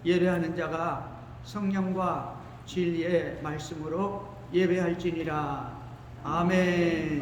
예배하는 자가 성령과 진리의 말씀으로 예배할지니라. 아멘.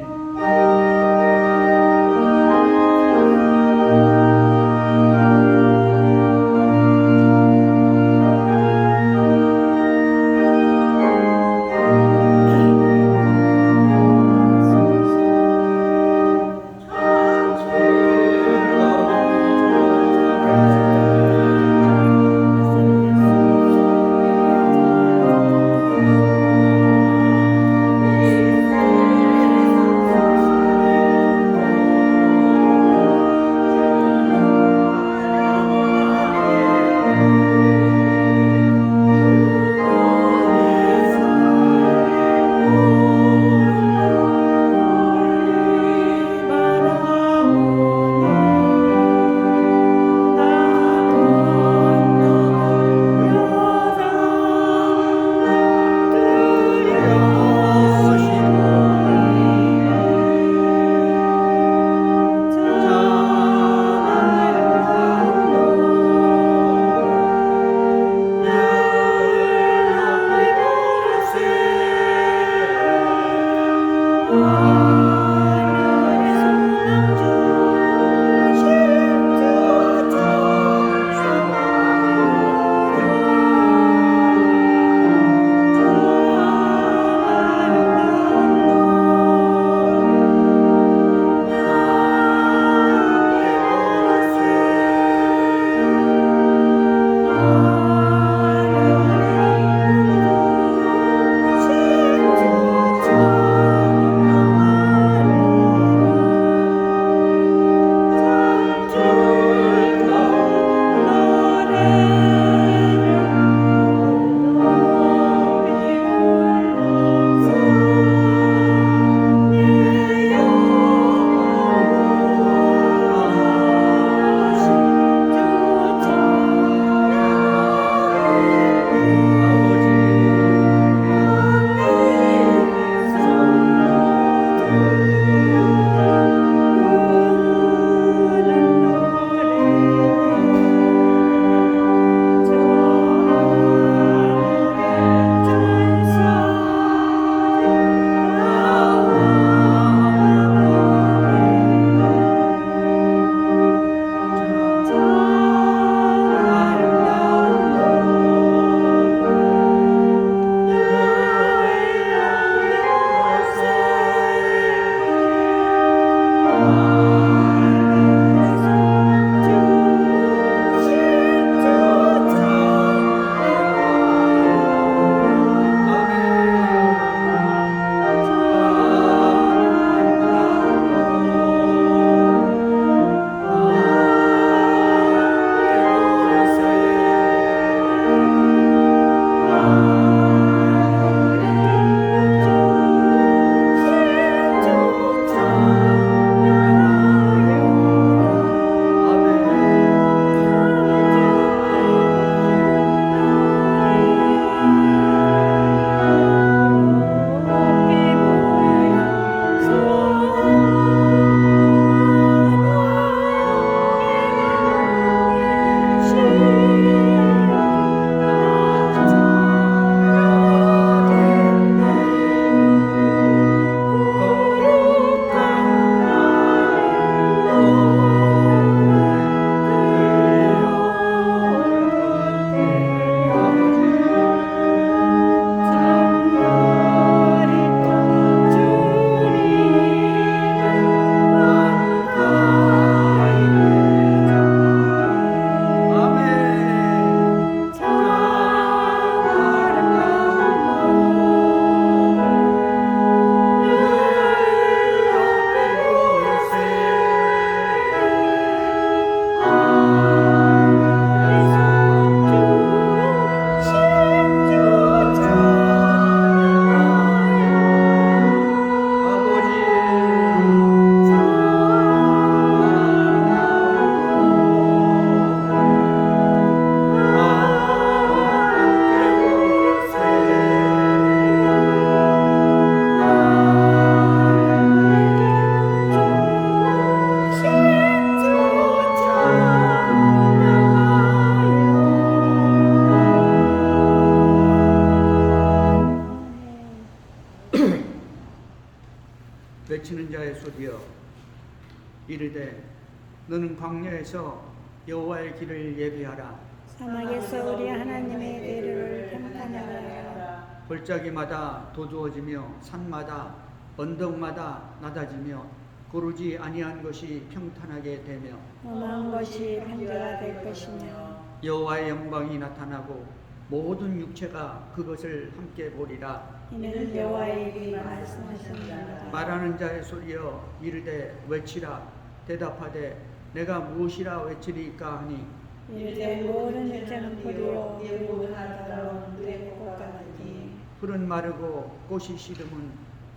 이르되 너는 광야에서 여호와의 길을 예비하라. 사막에서 우리 하나님의 대로를 평탄하게 하라. 골짜기마다 도두어지며 산마다 언덕마다 낮아지며 고르지 아니한 것이 평탄하게 되며 험한 것이 평지가 될 것이며 여호와의 영광이 나타나고 모든 육체가 그것을 함께 보리라. 이는 여호와의 입이 말씀하셨나이다. 말하는 자의 소리여 이르되 외치라. 대답하되 내가 무엇이라 외치리까 하니 이르되 모든 육체는 불이요 모든 하늘은 불의 꽃과 같으니 풀은 마르고 꽃이 시름은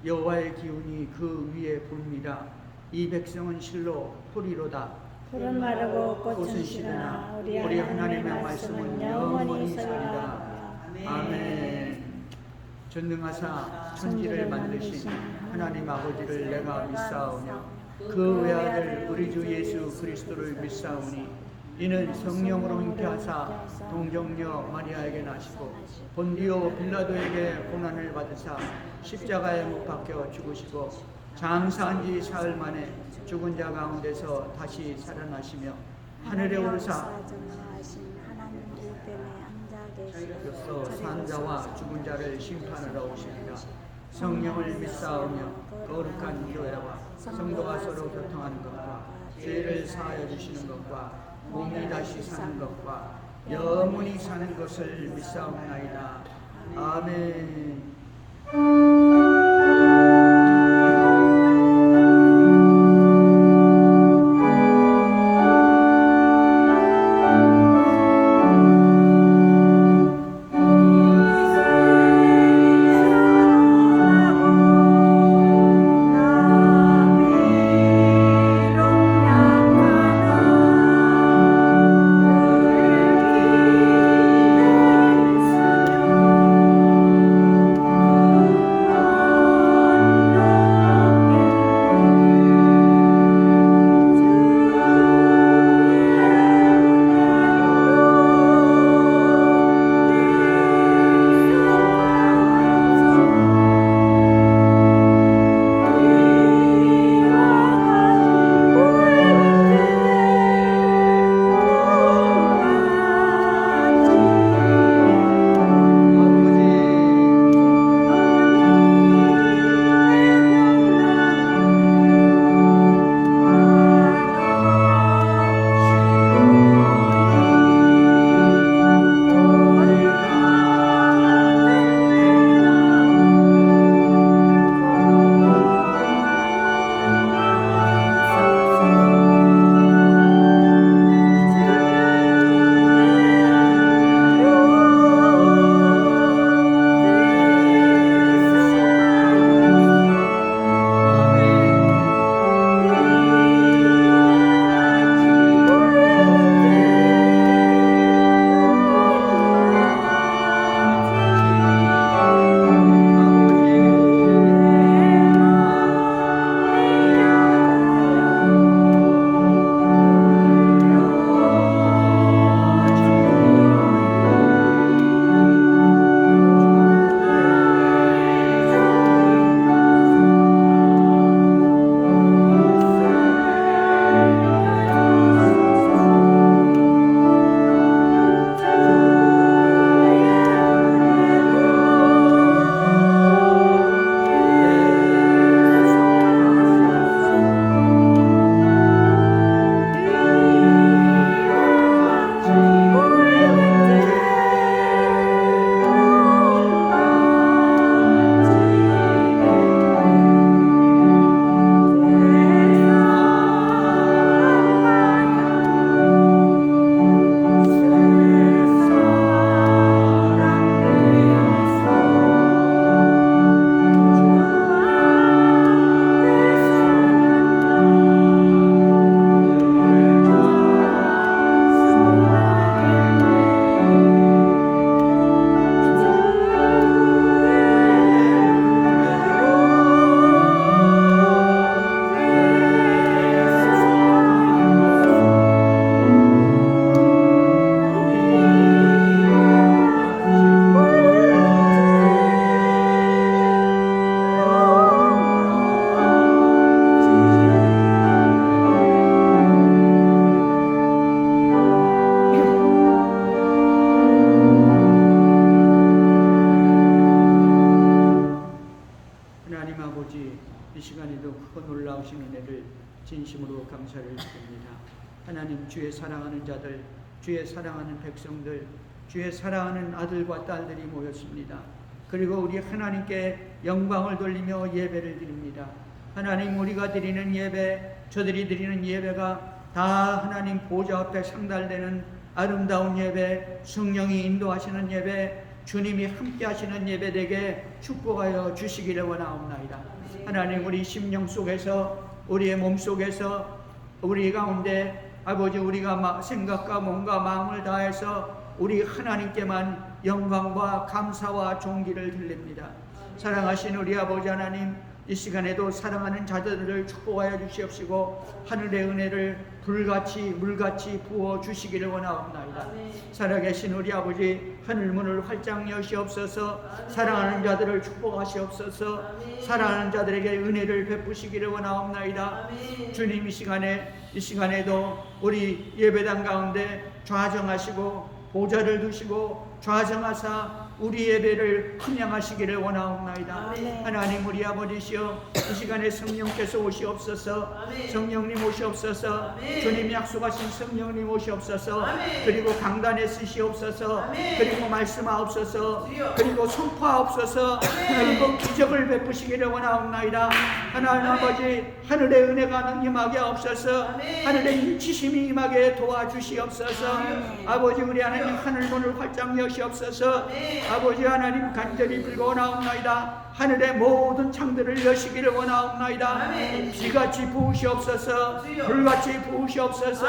여호와의 기운이 그 위에 봅니다. 이 백성은 실로 풀이로다. 푸른 마르고 꽃은 꽃은 시드나 시드나 우리 하나님의 말씀은 영원히 있으리라. 아멘. 전능하사 천지를 만드신 하나님 아버지를 내가 믿사오며 그 외아들 우리 주 예수 그리스도를 믿사오니 이는 성령으로 잉태하사 동정녀 마리아에게 나시고 본디오 빌라도에게 고난을 받으사 십자가에 못 박혀 죽으시고 장사한 지 사흘 만에 죽은 자 가운데서 다시 살아나시며 하늘에 오르사 서 산자와 죽은 자를 심판하러 오시리라. 성령을 믿사오며 거룩한 교회와 성도가 서로 교통하는 것과 죄를 사하여 주시는 것과 몸이 다시 사는 것과 영원히 사는 것을 믿사옵나이다. 아멘. 주의 사랑하는 자들, 주의 사랑하는 백성들, 주의 사랑하는 아들과 딸들이 모였습니다. 그리고 우리 하나님께 영광을 돌리며 예배를 드립니다. 하나님, 우리가 드리는 예배, 저들이 드리는 예배가 다 하나님 보좌 앞에 상달되는 아름다운 예배, 성령이 인도하시는 예배, 주님이 함께 하시는 예배 되게 축복하여 주시기를 원하옵나이다. 하나님, 우리 심령 속에서, 우리의 몸 속에서, 우리 가운데 아버지, 우리가 생각과 몸과 마음을 다해서 우리 하나님께만 영광과 감사와 존귀를 드립니다. 사랑하신 우리 아버지 하나님, 이 시간에도 사랑하는 자들을 축복하여 주시옵시고 하늘의 은혜를 불같이 물같이 부어 주시기를 원하옵나이다. 살아계신 우리 아버지, 하늘문을 활짝 여시옵소서. 사랑하는 자들을 축복하시옵소서. 사랑하는 자들에게 은혜를 베푸시기를 원하옵나이다. 주님, 이 시간에도 우리 예배당 가운데 좌정하시고 보좌를 두시고 좌정하사 우리 예배를 함양하시기를 원하옵나이다. 하나님, 우리 아버지시여, 이 시간에 성령께서 오시옵소서. 성령님 오시옵소서. 주님 약속하신 성령님 오시옵소서. 그리고 강단에 쓰시옵소서. 그리고 말씀하옵소서. 그리고 선포하옵소서. 그리고 기적을 베푸시기를 원하옵나이다. 하나님 아버지, 하늘의 은혜가 임하게 하옵소서. 하늘의 인치심이 임하게 도와주시옵소서. 아버지, 우리 하나님 하늘문을 활짝 여시옵소서. 아버지 하나님, 간절히 빌고나옵나이다. 하늘의 모든 창들을 여시기를 원하옵나이다. 비같이 부으시옵소서. 불같이 부으시옵소서.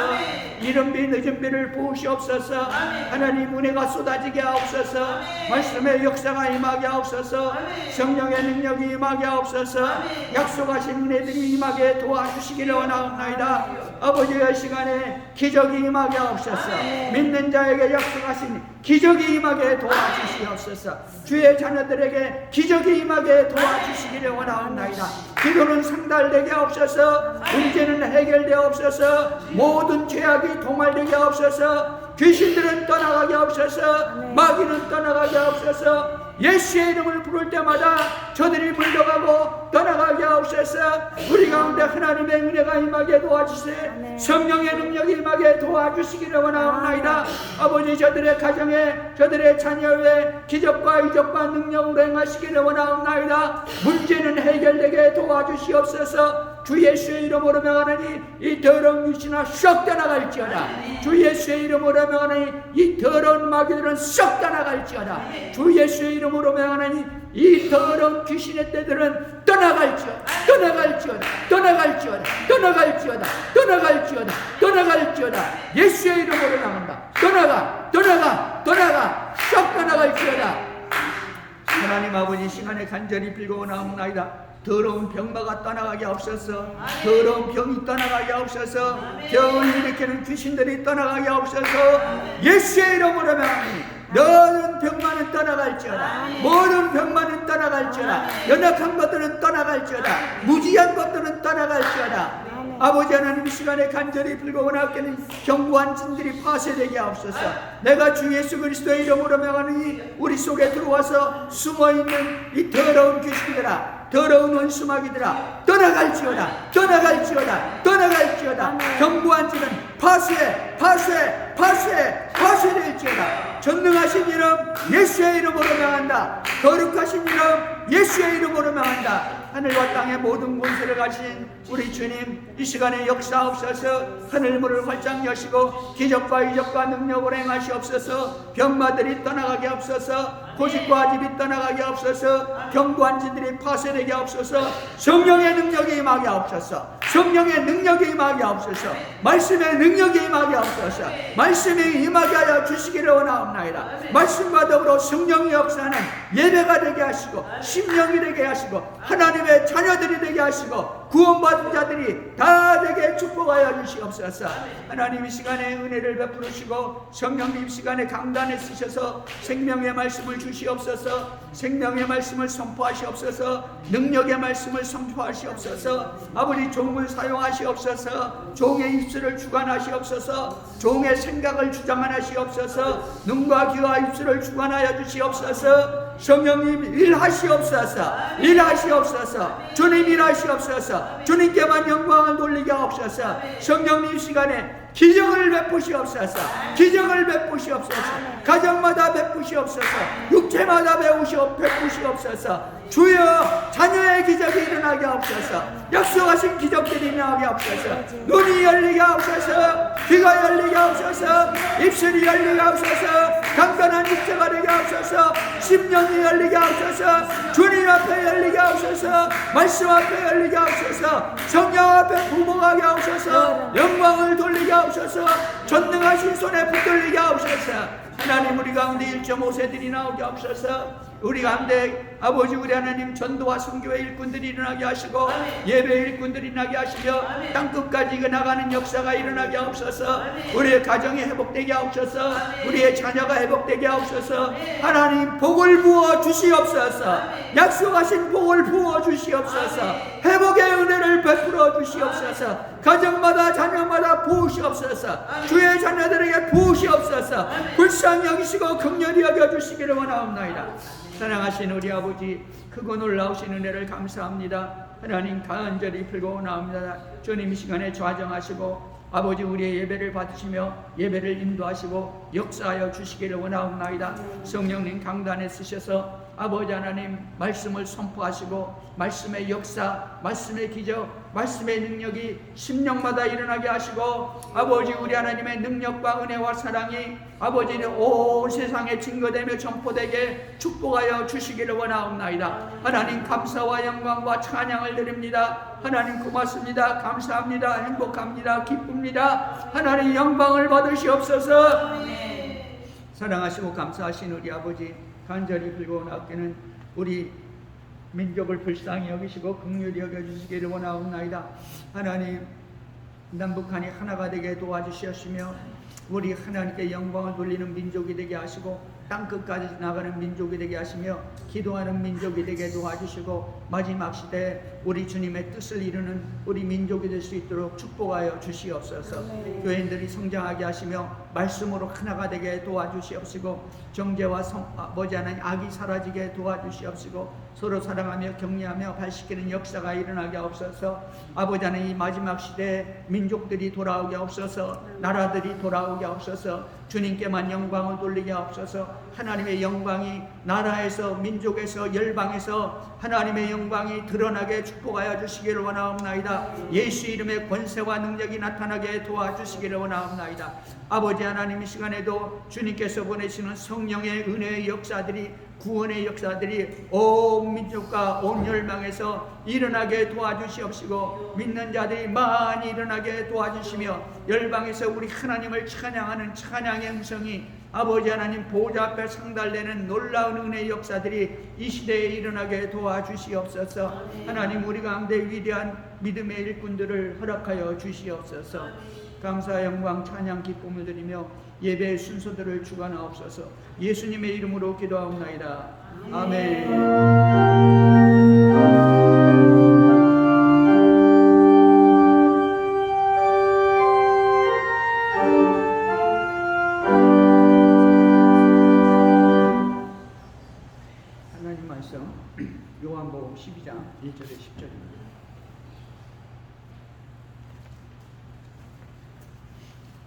이른 비 늦은 비를 부으시옵소서. 하나님, 은혜가 쏟아지게 하옵소서. 말씀의 역사가 임하게 하옵소서. 성령의 능력이 임하게 하옵소서. 약속하신 은혜들이 임하게 도와주시기를 원하옵나이다. 아버지의 시간에 기적이 임하게 하옵소서. 믿는 자에게 약속하신 기적이 임하게 도와주시옵소서. 주의 자녀들에게 기적이 임하게 도와주시기를 원하옵나이다. 기도는 상달되게 하옵소서. 문제는 해결되어 없어서 모든 죄악이 도말되게 하옵소서. 귀신들은 떠나가게 하옵소서. 마귀는 떠나가게 하옵소서. 예수의 이름을 부를 때마다 저들이 물러가고 떠나가게 하옵소서. 우리 가운데 하나님의 은혜가 임하게 도와주세요. 성령의 능력이 임하게 도와주시기를 원하옵나이다. 아버지, 저들의 가정에, 저들의 자녀의 기적과 이적과 능력으로 행하시기를 원하옵나이다. 문제는 해결되게 도와주시옵소서. 주 예수의 이름으로 명하노니 이 더러운 귀신아 썩 떠나갈지어다. 주 예수의 이름으로 명하노니 이 더러운 마귀들은 썩 떠나갈지어다. 주 예수의 이름으로 명하노니 이 더러운 귀신의 떼들은 떠나갈지어다. 떠나갈지어다. 떠나갈지어다. 떠나갈지어다. 떠나갈지어다. 떠나갈지어다. 예수의 이름으로 명한다. 떠나가, 떠나가, 떠나가, 썩 떠나갈지어다. 하나님 아버지, 시간에 간절히 빌고나옵나이다. 더러운 병마가 떠나가게 하옵소서. 더러운 병이 떠나가게 하옵소서. 병을 일으키는 귀신들이 떠나가게 하옵소서. 예수의 이름으로 명하니 모든 병만은 떠나갈지어다. 모든 병만은 떠나갈지어다. 연약한 것들은 떠나갈지어다. 무지한 것들은 떠나갈지어다. 아버지 하나님, 시간에 간절히 빌고나옵기는 견고한 진들이 파쇄되게 하옵소서. 내가 주 예수 그리스도의 이름으로 명하니 우리 속에 들어와서 숨어있는 이 더러운 귀신들아, 더러운 원수마귀들아, 떠나갈지어다. 떠나갈지어다. 떠나갈지어다. 견고한 진은 파쇄될지어다. 전능하신 이름 예수의 이름으로 명한다. 거룩하신 이름 예수의 이름으로 명한다. 하늘과 땅의 모든 권세를 가진 우리 주님, 이 시간에 역사하옵소서. 하늘문을 활짝 여시고 기적과 이적과 능력으로 행하시옵소서. 병마들이 떠나가게 하옵소서. 고집과 집이 떠나가게 하옵소서. 견고한 진들이 파쇄되게 하옵소서. 성령의 능력이 임하게 하옵소서. 성령의 능력이 임하게 하옵소서. 말씀의 능력이 임하게 하옵소서. 말씀이 임하게 하여 주시기를 원하옵나이다. 말씀과 더불어 성령의 역사는 예배가 되게 하시고 심령이 되게 하시고 하나님의 자녀들이 되게 하시고 구원받은 자들이 다 되게 축복하여 주시옵소서. 하나님, 이 시간에 은혜를 베푸시고 성령님 시간에 강단에 쓰셔서 생명의 말씀을 주시옵소서. 생명의 말씀을 선포하시옵소서. 능력의 말씀을 선포하시옵소서. 아버지, 종을 사용하시옵소서. 종의 입술을 주관하시옵소서. 종의 생각을 주장하시옵소서. 눈과 귀와 입술을 주관하여 주시옵소서. 성령님 일하시옵소서. 일하시옵소서. 주님 일하시옵소서. 주님께만 영광을 돌리게 하옵소서. 성령님 시간에 기적을 베푸시옵소서. 기적을 베푸시옵소서. 가정마다 베푸시옵소서. 육체마다 베푸시옵소서. 주여 자녀의 기적이 일어나게 하옵소서. 약속하신 기적들이 일어나게 하옵소서. 눈이 열리게 하옵소서. 귀가 열리게 하옵소서. 입술이 열리게 하옵소서. 강건한 육체가 되게 하옵소서. 심령이 열리게 하옵소서. 주님 앞에 열리게 하옵소서. 말씀 앞에 열리게 하옵소서. 성령 앞에 부복하게 하옵소서. 영광을 돌리게 하옵소서. 전능하신 손에 붙들리게 하옵소서. 하나님 우리 가운데 1.5세들이 나오게 하옵소서. 우리 가운데 아버지 우리 하나님 전도와 선교의 일꾼들이 일어나게 하시고 예배 일꾼들이 일어나게 하시며 땅끝까지 나가는 역사가 일어나게 하옵소서. 우리의 가정이 회복되게 하옵소서. 우리의 자녀가 회복되게 하옵소서. 하나님 복을 부어 주시옵소서. 약속하신 복을 부어 주시옵소서. 회복의 은혜를 베풀어 주시옵소서. 가정마다 자녀마다 부으시옵소서. 주의 자녀들에게 부으시옵소서. 불쌍히 여기시고 긍휼히 여겨주시기를 원하옵나이다. 사랑하신 우리 아버지 크고 놀라우신 은혜를 감사합니다. 하나님 간절히 풀고 나옵니다. 주님 이 시간에 좌정하시고 아버지 우리의 예배를 받으시며 예배를 인도하시고 역사하여 주시기를 원하옵나이다. 성령님 강단에 쓰셔서 아버지 하나님 말씀을 선포하시고 말씀의 역사, 말씀의 기적, 말씀의 능력이 심령마다 일어나게 하시고 아버지 우리 하나님의 능력과 은혜와 사랑이 아버지는 온 세상에 증거되며 전포되게 축복하여 주시기를 원하옵나이다. 하나님 감사와 영광과 찬양을 드립니다. 하나님 고맙습니다. 감사합니다. 행복합니다. 기쁩니다. 하나님 영광을 받으시옵소서. 사랑하시고 감사하신 우리 아버지 간절히 불고 나옵기는 우리 민족을 불쌍히 여기시고 긍휼히 여겨주시기를 원하옵나이다. 하나님 남북한이 하나가 되게 도와주시옵시며 우리 하나님께 영광을 돌리는 민족이 되게 하시고 땅끝까지 나가는 민족이 되게 하시며 기도하는 민족이 되게 도와주시고 마지막 시대에 우리 주님의 뜻을 이루는 우리 민족이 될 수 있도록 축복하여 주시옵소서. 교인들이 성장하게 하시며 말씀으로 하나가 되게 도와주시옵시고 정죄와 아버지 하나님 악이 사라지게 도와주시옵시고 서로 사랑하며 격려하며 발시키는 역사가 일어나게 하옵소서. 아버지 하나님 이 마지막 시대에 민족들이 돌아오게 하옵소서. 나라들이 돌아오게 하옵소서. 주님께만 영광을 돌리게 하옵소서. 하나님의 영광이 나라에서 민족에서 열방에서 하나님의 영광이 드러나게 축복하여 주시기를 원하옵나이다. 예수 이름의 권세와 능력이 나타나게 도와주시기를 원하옵나이다. 아버지 하나님 이 시간에도 주님께서 보내시는 성령의 은혜의 역사들이 구원의 역사들이 온 민족과 온 열방에서 일어나게 도와주시옵시고 믿는 자들이 많이 일어나게 도와주시며 열방에서 우리 하나님을 찬양하는 찬양의 음성이 아버지 하나님 보좌 앞에 상달되는 놀라운 은혜의 역사들이 이 시대에 일어나게 도와주시옵소서. 하나님 우리 가운데 위대한 믿음의 일꾼들을 허락하여 주시옵소서. 감사 영광 찬양 기쁨을 드리며 예배의 순서들을 주관하옵소서. 예수님의 이름으로 기도하옵나이다. 아멘. 요한복음 12장 1절에 10절입니다.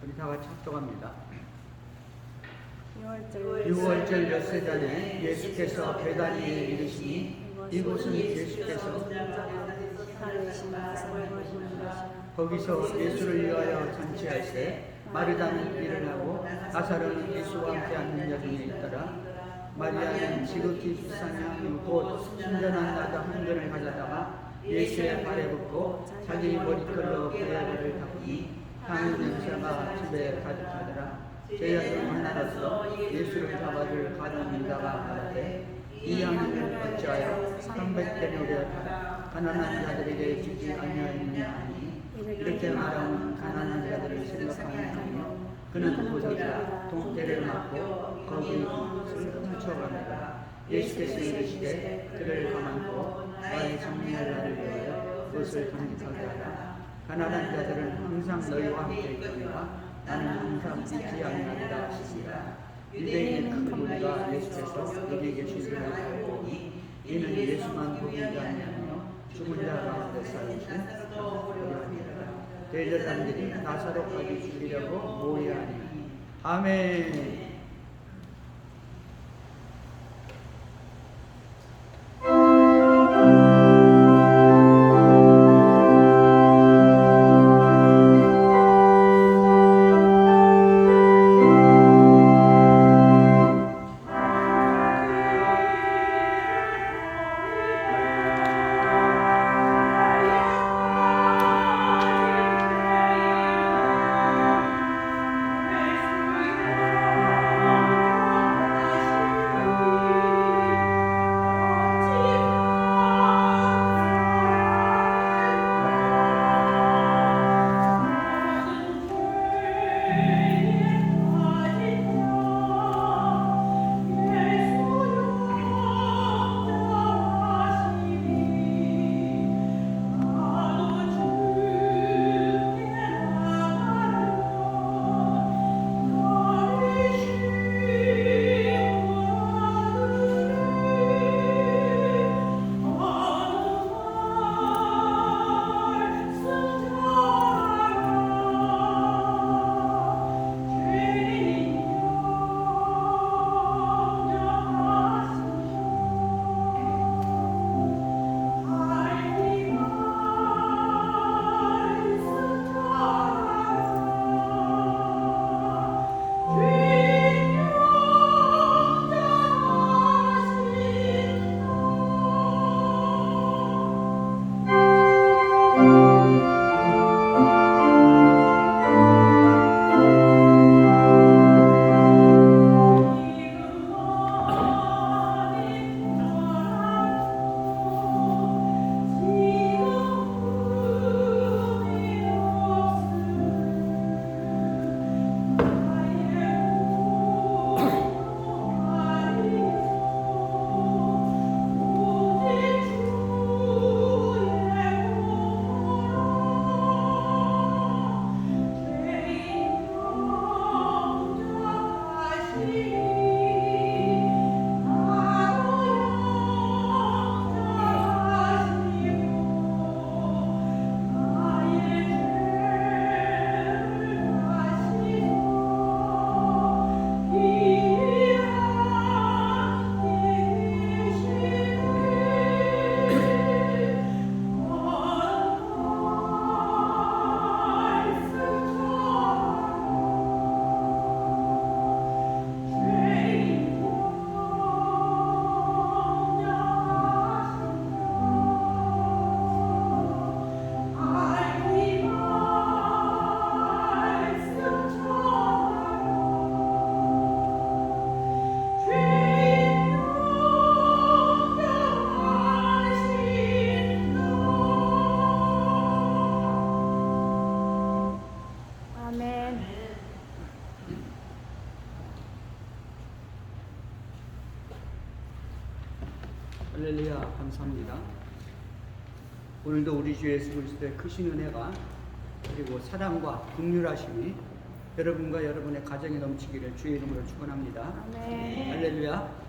우리 다 같이 합독합니다. 6월절 엿새 전에 예수께서 베다니에 이르시니 이곳은 예수께서 거기서 예수를 위하여 잔치할 때 마르다는 일을 하고 나사로는 예수와 함께 앉는 여중에 있더라. 마리아는 지극히 비싼 향유 곧 순전한 나다 한 근을 가져다가 예수의 발에 붓고 자기 머리털로 그의 닦으니 향유 냄새가 집에 가득하더라. 제자중 하나로서 예수를 잡아줄 가룟 유다가 말하되 이 향유는 어찌하여 300데나리온을 가난한 자들에게 주지 아니하였느냐 하니 이렇게 말하면 가난한 자들을 생각하느니며 그는 보다가 동태를 맞고 거기 옷을 훔쳐가니라. 예수께서 이르시되 그를 가만고 나의 장래를 나를 위하여 그것을 간직하게 하라. 가난한 자들은 항상 너희와 함께 있거니와 나는 항상 있지 아니하리라 하시니라. 유대인의 큰 무리가 예수께서 여기 계신 줄을 알고 보니 이는 예수만 보이지 아니하며 죽은 자 가운데 살리신 그리하니라. 대제사장들이 나사로까지 죽이려고 모의하니. 아멘. 할렐루야. 감사합니다. 오늘도 우리 주 예수 그리스도의 크신 은혜가 그리고 사랑과 긍휼하심이 여러분과 여러분의 가정에 넘치기를 주의 이름으로 축원합니다. 아멘. 할렐루야.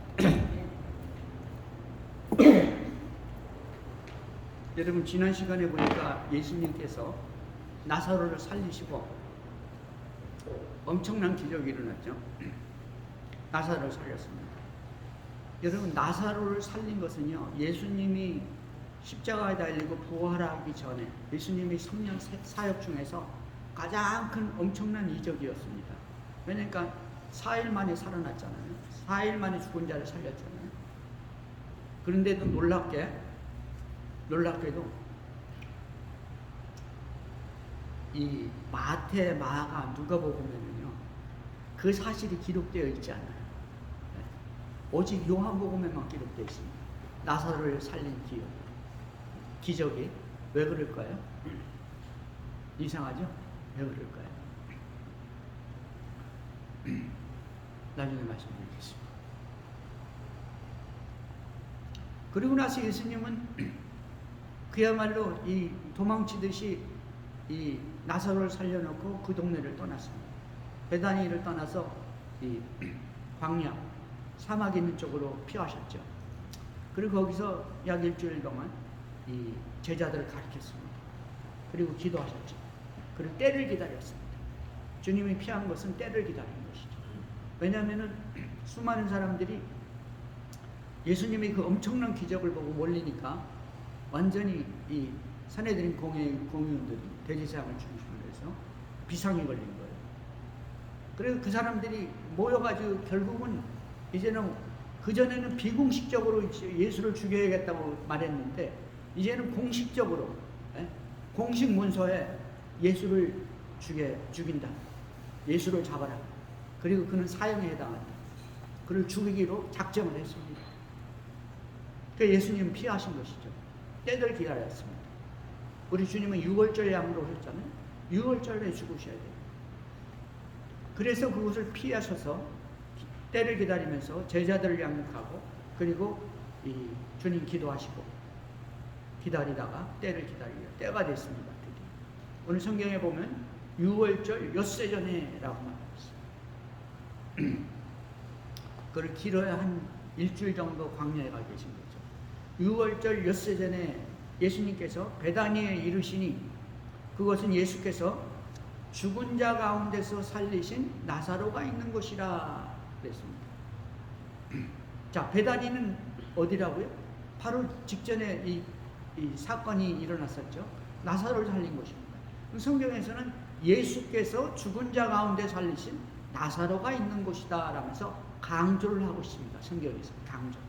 여러분, 지난 시간에 보니까 예수님께서 나사로를 살리시고 엄청난 기적이 일어났죠. 나사로를 살렸습니다. 여러분, 나사로를 살린 것은요, 예수님이 십자가에 달리고 부활하기 전에 예수님의 3년 사역 중에서 가장 큰 엄청난 이적이었습니다. 왜냐니까 4일 만에 살아났잖아요. 4일 만에 죽은 자를 살렸잖아요. 그런데도 놀랍게도 이 마태, 마가, 누가복음에는요 그 사실이 기록되어 있지 않아요. 오직 요한복음에만 기록되어 있습니다. 나사로를 살린 기적이 왜 그럴까요? 이상하죠? 왜 그럴까요? 나중에 말씀드리겠습니다. 그리고 나서 예수님은 그야말로 이 도망치듯이 이 나사로를 살려놓고 그 동네를 떠났습니다. 베다니를 떠나서 이 광야, 사막에 있는 쪽으로 피하셨죠. 그리고 거기서 약 일주일 동안 이 제자들을 가르쳤습니다. 그리고 기도하셨죠. 그리고 때를 기다렸습니다. 주님이 피한 것은 때를 기다린 것이죠. 왜냐하면 수많은 사람들이 예수님이 그 엄청난 기적을 보고 몰리니까 완전히 이 산헤드린 공의원들이 대제사장을 중심으로 해서 비상이 걸린 거예요. 그래서 그 사람들이 모여가지고 결국은 이제는 그전에는 비공식적으로 예수를 죽여야겠다고 말했는데 이제는 공식적으로 공식 문서에 예수를 죽인다. 예수를 잡아라. 그리고 그는 사형에 해당한다. 그를 죽이기로 작정을 했습니다. 그 예수님은 피하신 것이죠. 때를 기다렸습니다. 우리 주님은 6월절 양으로 오셨잖아요. 6월절에 죽으셔야 돼요. 그래서 그것을 피하셔서 때를 기다리면서 제자들을 양육하고 그리고 이 주님 기도하시고 기다리다가 때를 기다리려 때가 됐습니다. 드디어. 오늘 성경에 보면 6월절 엿새 전에라고 말하고 있어요. 그걸 길어야 한 일주일 정도 광야에 가 계신 거죠. 6월절 엿새 전에 예수님께서 베다니에 이르시니 그것은 예수께서 죽은 자 가운데서 살리신 나사로가 있는 곳이라 그랬습니다. 자, 베다니는 어디라고요? 바로 직전에 이 사건이 일어났었죠. 나사로를 살린 곳입니다. 성경에서는 예수께서 죽은 자 가운데 살리신 나사로가 있는 곳이다 라면서 강조를 하고 있습니다. 성경에서 강조.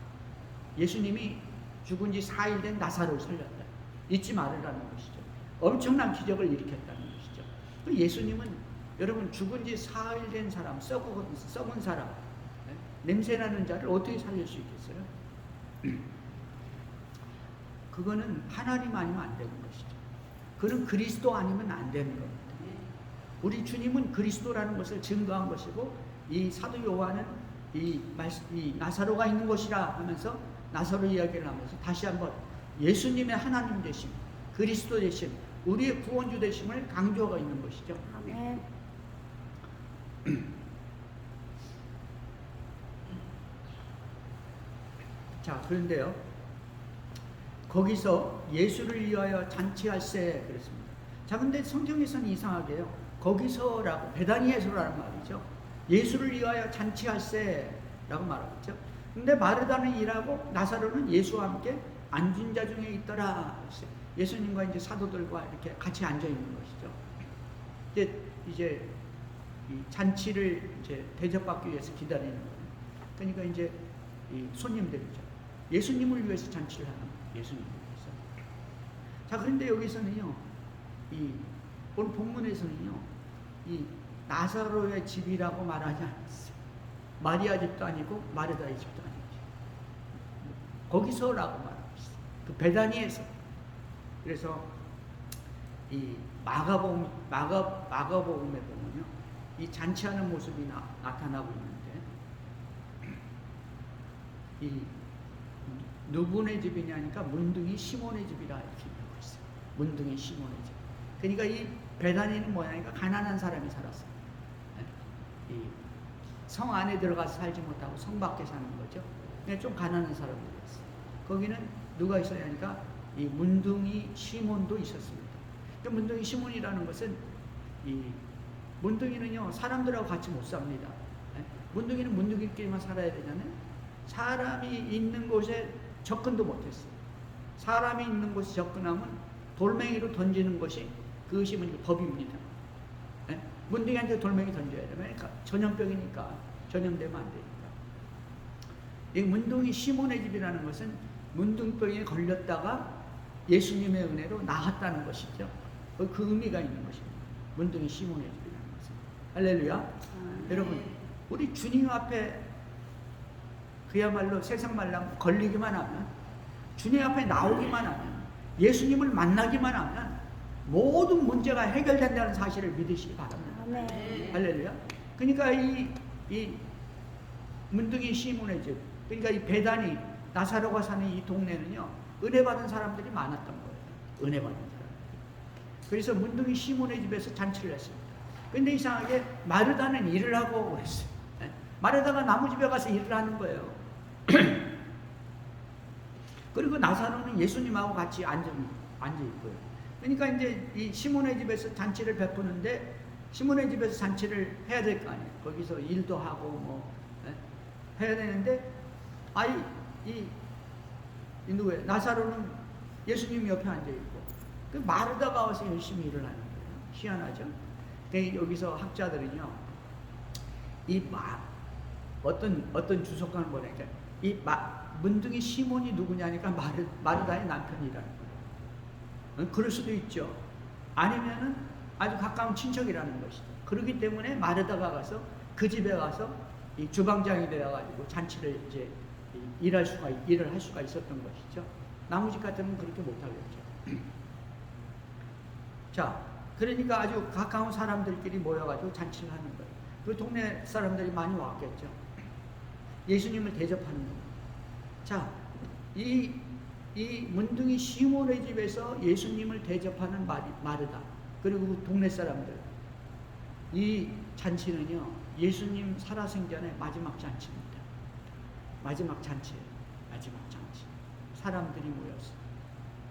예수님이 죽은 지 4일 된 나사로를 살렸다. 잊지 말으라는 것이죠. 엄청난 기적을 일으켰다는 것이죠. 예수님은 여러분 죽은 지 4일 된 사람, 썩은 사람, 냄새나는 자를 어떻게 살릴 수 있겠어요? 그거는 하나님 아니면 안 되는 것이죠. 그는 그리스도 아니면 안 되는 겁니다. 우리 주님은 그리스도라는 것을 증거한 것이고 이 사도 요한은 이 나사로가 있는 곳이라 하면서 나사로 이야기를 하면서 다시 한번 예수님의 하나님 되심, 그리스도 되심, 우리의 구원주 되심을 강조하고 있는 것이죠. 아멘. 자, 그런데요. 거기서 예수를 위하여 잔치할세 그랬습니다. 자, 근데 성경에서는 이상하게요. 거기서라고 베다니에서라는 말이죠. 예수를 위하여 잔치할세라고 말하고 있죠. 근데 마르다는 일하고 나사로는 예수와 함께 앉은 자 중에 있더라. 예수님과 이제 사도들과 이렇게 같이 앉아 있는 것이죠. 이제 이 잔치를 이제 대접받기 위해서 기다리는 거예요. 그러니까 이제 이 손님들이죠. 예수님을 위해서 잔치를 하는 거예요. 예수님을 위해서. 자, 그런데 여기서는요, 오늘 본문에서는요, 이 나사로의 집이라고 말하지 않았어요. 마리아 집도 아니고 마르다의 집도 아니고 거기서라고 말하고 있어요. 그 베다니에서. 그래서 이 마가복음에 보면요, 이 잔치하는 모습이 나타나고 있는데 이 누구네 집이냐니까 문둥이 시몬의 집이라 이렇게 말하고 있어요. 문둥이 시몬의 집. 그러니까 이 베다니는 뭐냐니까 가난한 사람이 살았어요. 이 성 안에 들어가서 살지 못하고 성 밖에 사는 거죠. 그냥 좀 가난한 사람들이었어요. 거기는 누가 있어야 하니까 이 문둥이 시몬도 있었습니다. 문둥이 시몬이라는 것은 이 문둥이는요 사람들하고 같이 못 삽니다. 문둥이는 문둥이끼리만 살아야 되잖아요. 사람이 있는 곳에 접근도 못했어요. 사람이 있는 곳에 접근하면 돌멩이로 던지는 것이 그것이 법입니다. 문둥이한테 돌멩이 던져야 돼요. 그러니까 전염병이니까 전염되면 안 되니까. 이 문둥이 시몬의 집이라는 것은 문둥병에 걸렸다가 예수님의 은혜로 나았다는 것이죠. 그 의미가 있는 것입니다. 문둥이 시몬의 집이라는 것은. 할렐루야. 여러분, 우리 주님 앞에 그야말로 세상 말랑 걸리기만 하면, 주님 앞에 나오기만 하면, 예수님을 만나기만 하면 모든 문제가 해결된다는 사실을 믿으시기 바랍니다. 아멘. 할렐루야. 그러니까 이 문둥이 시몬의 집, 그러니까 이 베다니 나사로가 사는 이 동네는요 은혜 받은 사람들이 많았던 거예요. 은혜 받은 사람들. 그래서 문둥이 시몬의 집에서 잔치를 했습니다. 근데 이상하게 마르다는 일을 하고 그랬어요. 마르다가 나무집에 가서 일을 하는 거예요. 그리고 나사로는 예수님하고 같이 앉아 있고요. 그러니까 이제 이 시몬의 집에서 잔치를 베푸는데 시몬의 집에서 잔치를 해야 될 거 아니에요. 거기서 일도 하고 뭐 해야 되는데 이 누구예요? 나사로는 예수님 옆에 앉아 있고 그 마르다가 와서 열심히 일을 하는 거예요. 희한하죠? 근데 여기서 학자들은요, 어떤 주석가는 뭐냐니까 문둥이 시몬이 누구냐니까 마르다의 남편이라는 거예요. 그럴 수도 있죠. 아니면은 아주 가까운 친척이라는 것이죠. 그렇기 때문에 마르다가 가서 그 집에 가서 이 주방장이 되어가지고 잔치를 이제 일을 할 수가 있었던 것이죠. 나머지 같으면 그렇게 못하겠죠. 자, 그러니까 아주 가까운 사람들끼리 모여가지고 잔치를 하는 거예요. 그 동네 사람들이 많이 왔겠죠. 예수님을 대접하는 거예요. 자, 이 문둥이 시몬의 집에서 예수님을 대접하는 마르다, 그리고 그 동네 사람들, 이 잔치는요, 예수님 살아생전의 마지막 잔치입니다. 마지막 잔치예요. 마지막 잔치. 사람들이 모여서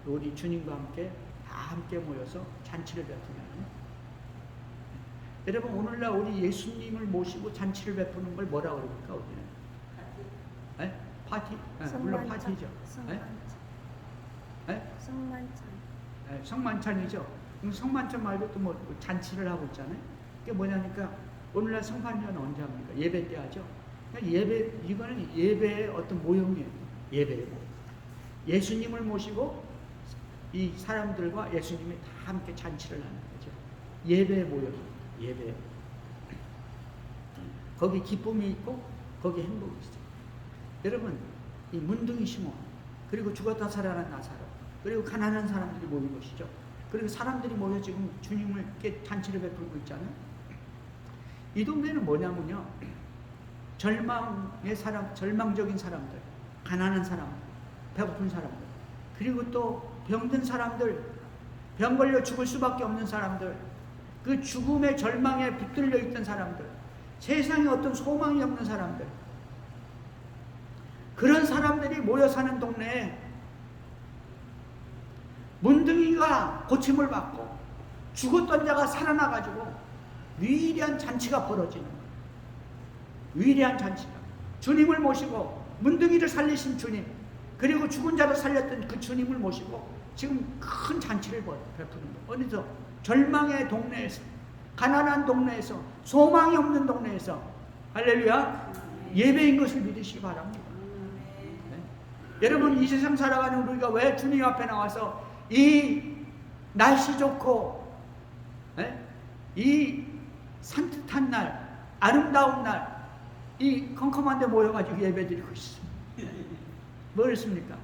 우리 주님과 함께 다 함께 모여서 잔치를 베푸는. 여러분, 오늘날 우리 예수님을 모시고 잔치를 베푸는 걸 뭐라고 그럽니까? 우리는 파티? 물론 파티죠. 성만찬. 성만찬이죠. 성만찬 말고 또 뭐 잔치를 하고 있잖아요. 그게 뭐냐니까 오늘날 성탄절은 언제 합니까? 예배 때 하죠. 이거는 예배의 어떤 모형이에요. 예배의 모형. 예수님을 모시고 이 사람들과 예수님이 다 함께 잔치를 하는 거죠. 예배의 모형입니다. 예배. 거기 기쁨이 있고 거기 행복이 있어요. 여러분, 이 문둥이 시몬, 그리고 죽었다 살아난 나사로, 그리고 가난한 사람들이 모인 것이죠. 그리고 사람들이 모여 지금 주님을 잔치를 베풀고 있잖아요. 이 동네는 뭐냐면요, 절망적인 사람들, 가난한 사람들, 배고픈 사람들, 그리고 또 병든 사람들, 병 걸려 죽을 수밖에 없는 사람들, 그 죽음의 절망에 붙들려 있던 사람들, 세상에 어떤 소망이 없는 사람들, 그런 사람들이 모여 사는 동네에 문둥이가 고침을 받고 죽었던 자가 살아나가지고 위대한 잔치가 벌어지는 거예요. 위대한 잔치가. 주님을 모시고 문둥이를 살리신 주님, 그리고 죽은 자를 살렸던 그 주님을 모시고 지금 큰 잔치를 베푸는 거예요. 어디서? 절망의 동네에서, 가난한 동네에서, 소망이 없는 동네에서. 할렐루야. 예배인 것을 믿으시기 바랍니다. 네? 여러분, 이 세상 살아가는 우리가 왜 주님 앞에 나와서 이 날씨 좋고 이 산뜻한 날, 아름다운 날, 이 컴컴한 데 모여가지고 예배드리고 있습니다. 뭐였습니까?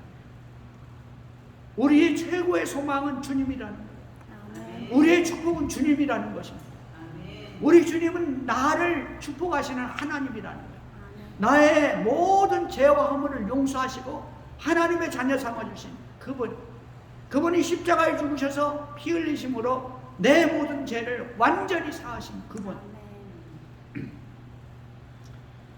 우리의 최고의 소망은 주님이라는 거예요. 우리의 축복은 주님이라는 것입니다. 우리 주님은 나를 축복하시는 하나님이라는 거예요. 나의 모든 죄와 허물을 용서하시고 하나님의 자녀 삼아주신 그분이 십자가에 죽으셔서 피 흘리심으로 내 모든 죄를 완전히 사하신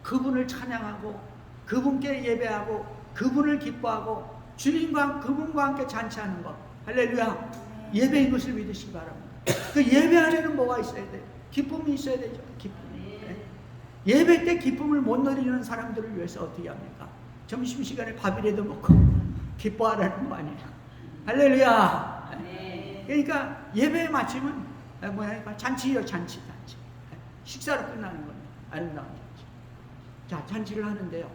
그분을 찬양하고 그분께 예배하고 그분을 기뻐하고 주님과 그분과 함께 잔치하는 것, 할렐루야. 예배인 것을 믿으시기 바랍니다. 그 예배 안에는 뭐가 있어야 돼요? 기쁨이 있어야 되죠. 기쁨이. 예배 때 기쁨을 못 누리는 사람들을 위해서 어떻게 합니까? 점심시간에 밥이라도 먹고 기뻐하라는 거 아니에요. 할렐루야. 그러니까 예배의 마침은 뭐냐니까 잔치예요. 잔치. 식사로 끝나는 겁니다. 아름다운 잔치. 자, 잔치를 하는데요.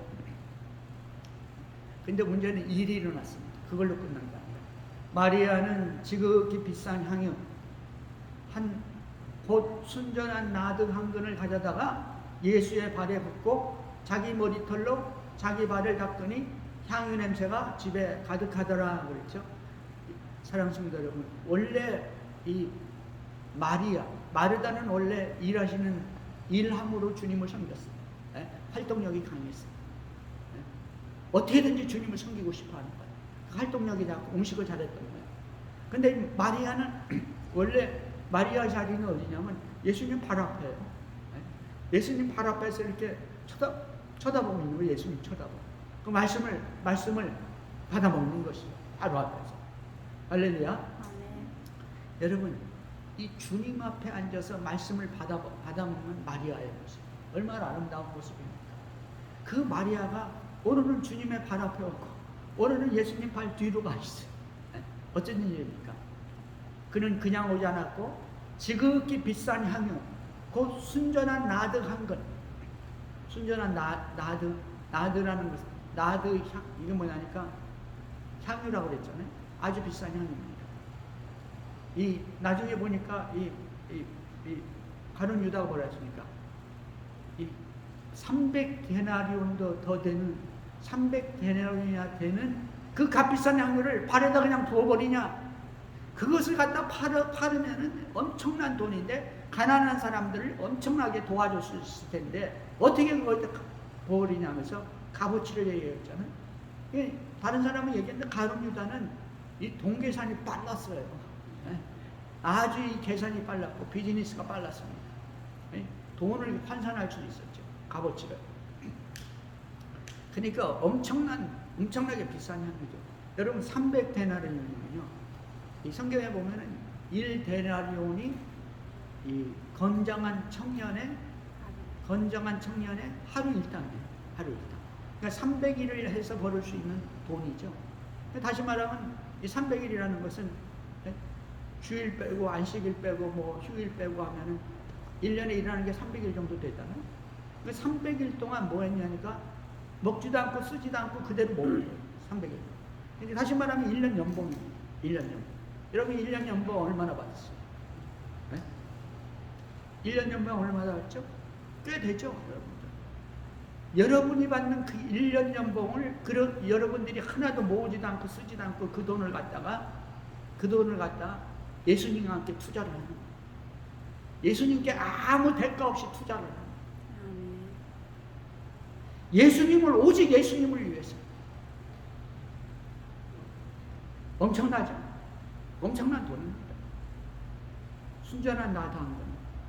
근데 문제는 일이 일어났습니다. 그걸로 끝난 거 아니에요. 마리아는 지극히 비싼 향유 곧 순전한 나드 한 근을 가져다가 예수의 발에 붓고 자기 머리털로 자기 발을 닦더니 향유 냄새가 집에 가득하더라 그랬죠. 사랑하는 성도 여러분, 원래 이 마르다는 원래 일함으로 주님을 섬겼어요. 활동력이 강했어요. 어떻게든지 주님을 섬기고 싶어 하는 거예요. 그 활동력이 작고 음식을 잘했던 거예요. 근데 마리아는 원래 마리아 자리는 어디냐면 예수님 발 앞에요. 예수님 발 앞에서 이렇게 쳐다보고 있는 거예요. 예수님 쳐다보고. 그 말씀을 받아먹는 것이죠. 바로 앞에서. 할렐루야. 여러분, 이 주님 앞에 앉아서 말씀을 받아먹는 마리아의 모습, 얼마나 아름다운 모습입니까? 그 마리아가 오늘은 주님의 발 앞에 오고 오늘은 예수님 발 뒤로 가 있어요. 어쩐 일입니까? 그는 그냥 오지 않았고 지극히 비싼 향유, 곧 순전한 나드 한 것. 순전한 나드라는 것, 나드 향, 이게 뭐냐니까 향유라고 그랬잖아요. 아주 비싼 향유입니다. 이 나중에 보니까 이 가룟 유다가 뭐라 했습니까? 이 300데나리온도 더 되는 300데나리온이나 되는 그 값비싼 향유를 발에다 그냥 부어버리냐? 그것을 갖다 팔으면은 엄청난 돈인데 가난한 사람들을 엄청나게 도와줄 수 있을 텐데 어떻게 그걸 부어버리냐면서 값어치를 얘기했잖아요. 다른 사람은 얘기했는데 가룟 유다는 이 돈 계산이 빨랐어요. 아주 이 계산이 빨랐고 비즈니스가 빨랐습니다. 돈을 환산할 수 있었죠. 값어치를. 그러니까 엄청나게 비싼 향유죠. 여러분 300데나리온이면요. 이 성경에 보면은 1데나리온이 이 건장한 청년의 하루 일당이에요. 하루 일당. 그러니까 300일을 해서 벌을 수 있는 돈이죠. 다시 말하면 이 300일이라는 것은 주일 빼고 안식일 빼고 뭐 휴일 빼고 하면은 1년에 일하는 게 300일 정도 되잖아요. 그러니까 300일 동안 뭐 했냐니까 먹지도 않고 쓰지도 않고 그대로 먹는 거예요. 300일. 그러니까 다시 말하면 1년 연봉이에요. 1년 연봉. 여러분 1년 연봉 얼마나 받았어요? 네? 1년 연봉 얼마나 받았죠? 꽤 되죠, 여러분들. 여러분이 받는 그 1년 연봉을 여러분들이 하나도 모으지도 않고 쓰지도 않고 그 돈을 갖다 예수님과 함께 투자를 하는 거예요. 예수님께 아무 대가 없이 투자를 하는 거예요. 예수님을 오직 예수님을 위해서. 엄청나죠? 엄청난 돈입니다. 순전한 나드 한 건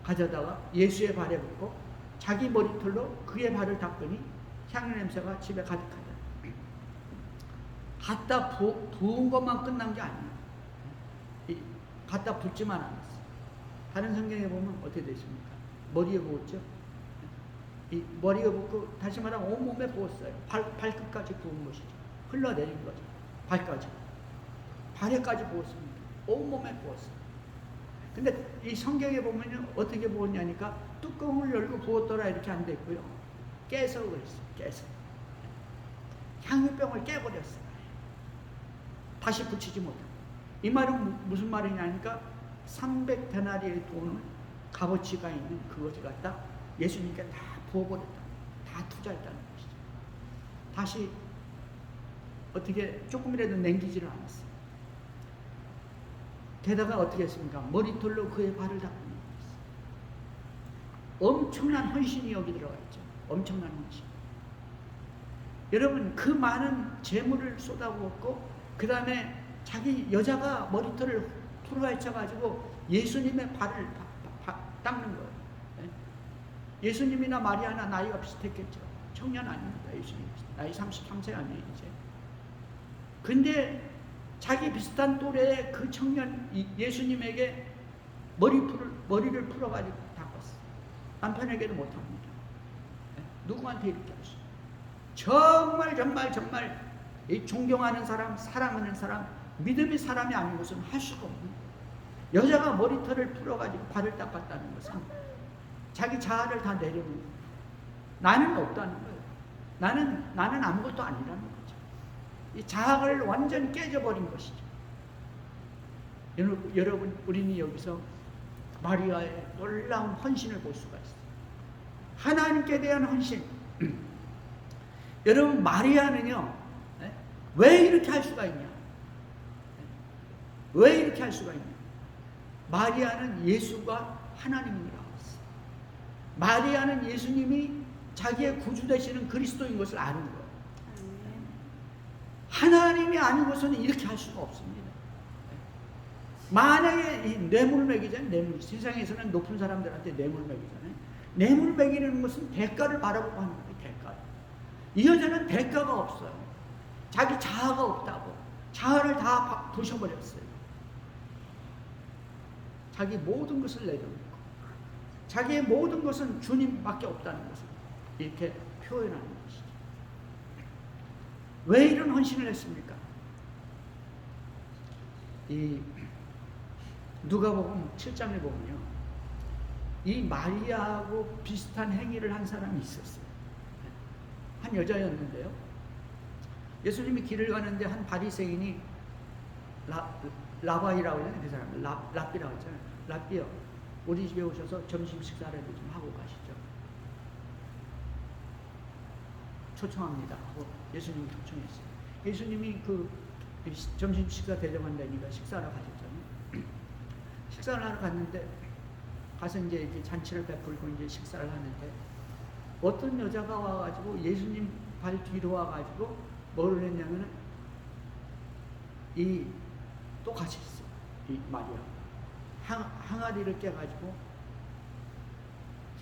가져다가 예수의 발에 붓고 자기 머리털로 그의 발을 닦으니 향유 냄새가 집에 가득하다. 갖다 부은 것만 끝난 게 아니에요. 갖다 붓지만 않았어요. 다른 성경에 보면 어떻게 되십니까? 머리에 부었죠? 이 머리에 붓고 다시 말하면 온몸에 부었어요. 발끝까지 부은 것이죠. 흘러내린 거죠. 발까지. 발에까지 부었습니다. 온몸에 부었어요. 근데 이 성경에 보면 어떻게 부었냐니까 뚜껑을 열고 부었더라 이렇게 안 됐고요. 깨서 그랬어요. 깨서. 향유병을 깨버렸어요. 다시 붙이지 못하고. 이 말은 무슨 말이냐니까 300데나리의 돈을 값어치가 있는 그것을 갖다 예수님께 다 부어버렸다. 다 투자했다는 것이죠. 다시 어떻게 조금이라도 남기지를 않았어요. 게다가 어떻게 했습니까? 머리털로 그의 발을 닦는 것이었어요. 엄청난 헌신이 여기 들어가 있죠. 엄청난 헌신. 여러분 그 많은 재물을 쏟아부었고 그 다음에 자기 여자가 머리털을 풀어헤쳐가지고 예수님의 발을 닦는 거예요. 예수님이나 마리아나 나이가 비슷했겠죠. 청년 아닙니다. 예수님 나이 33세 아니에요 이제. 근데 자기 비슷한 또래의 그 청년 예수님에게 머리를 풀어가지고 닦았어요. 남편에게도 못합니다. 누구한테 이렇게 하시죠? 정말 이 존경하는 사람, 사랑하는 사람, 믿음의 사람이 아닌 것은 할 수가 없는 거예요. 여자가 머리털을 풀어가지고 발을 닦았다는 것은 자기 자아를 다 내려놓는 거예요. 나는 없다는 거예요. 나는 아무것도 아니라는 거죠. 이 자아를 완전히 깨져버린 것이죠. 여러분, 우리는 여기서 마리아의 놀라운 헌신을 볼 수가 있어요. 하나님께 대한 헌신. 여러분, 마리아는요, 왜 이렇게 할 수가 있냐? 왜 이렇게 할 수가 있냐? 마리아는 예수가 하나님이라고 했어요. 마리아는 예수님이 자기의 구주 되시는 그리스도인 것을 아는 거예요. 하나님이 아닌 것은 이렇게 할 수가 없습니다. 만약에 이 뇌물 먹이잖아요. 뇌물. 세상에서는 높은 사람들한테 뇌물 먹이잖아요. 뇌물 먹이는 것은 대가를 바라보고 하는 거예요. 대가를. 이 여자는 대가가 없어요. 자기 자아가 없다고. 자아를 다 부셔버렸어요. 자기 모든 것을 내려놓고 자기의 모든 것은 주님밖에 없다는 것을 이렇게 표현하는 것이죠. 왜 이런 헌신을 했습니까? 이 누가복음 7장에 보면요, 이 마리아하고 비슷한 행위를 한 사람이 있었어요. 한 여자였는데요, 예수님이 길을 가는데 한 바리새인이 라바이라고 하잖아요. 그 사람 랍비라고 하잖아요. 랍비요, 우리 집에 오셔서 점심 식사를 좀 하고 가시죠. 초청합니다 하고 예수님이 초청했어요. 예수님이 그 점심 식사 대접한다니까 식사하러 가셨잖아요. 식사를 하러 갔는데 가서 이제 잔치를 베풀고 이제 식사를 하는데 어떤 여자가 와가지고 예수님 발 뒤로 와가지고 뭐를 했냐면은 또 같이 있어. 이 마리아 항아리를 깨가지고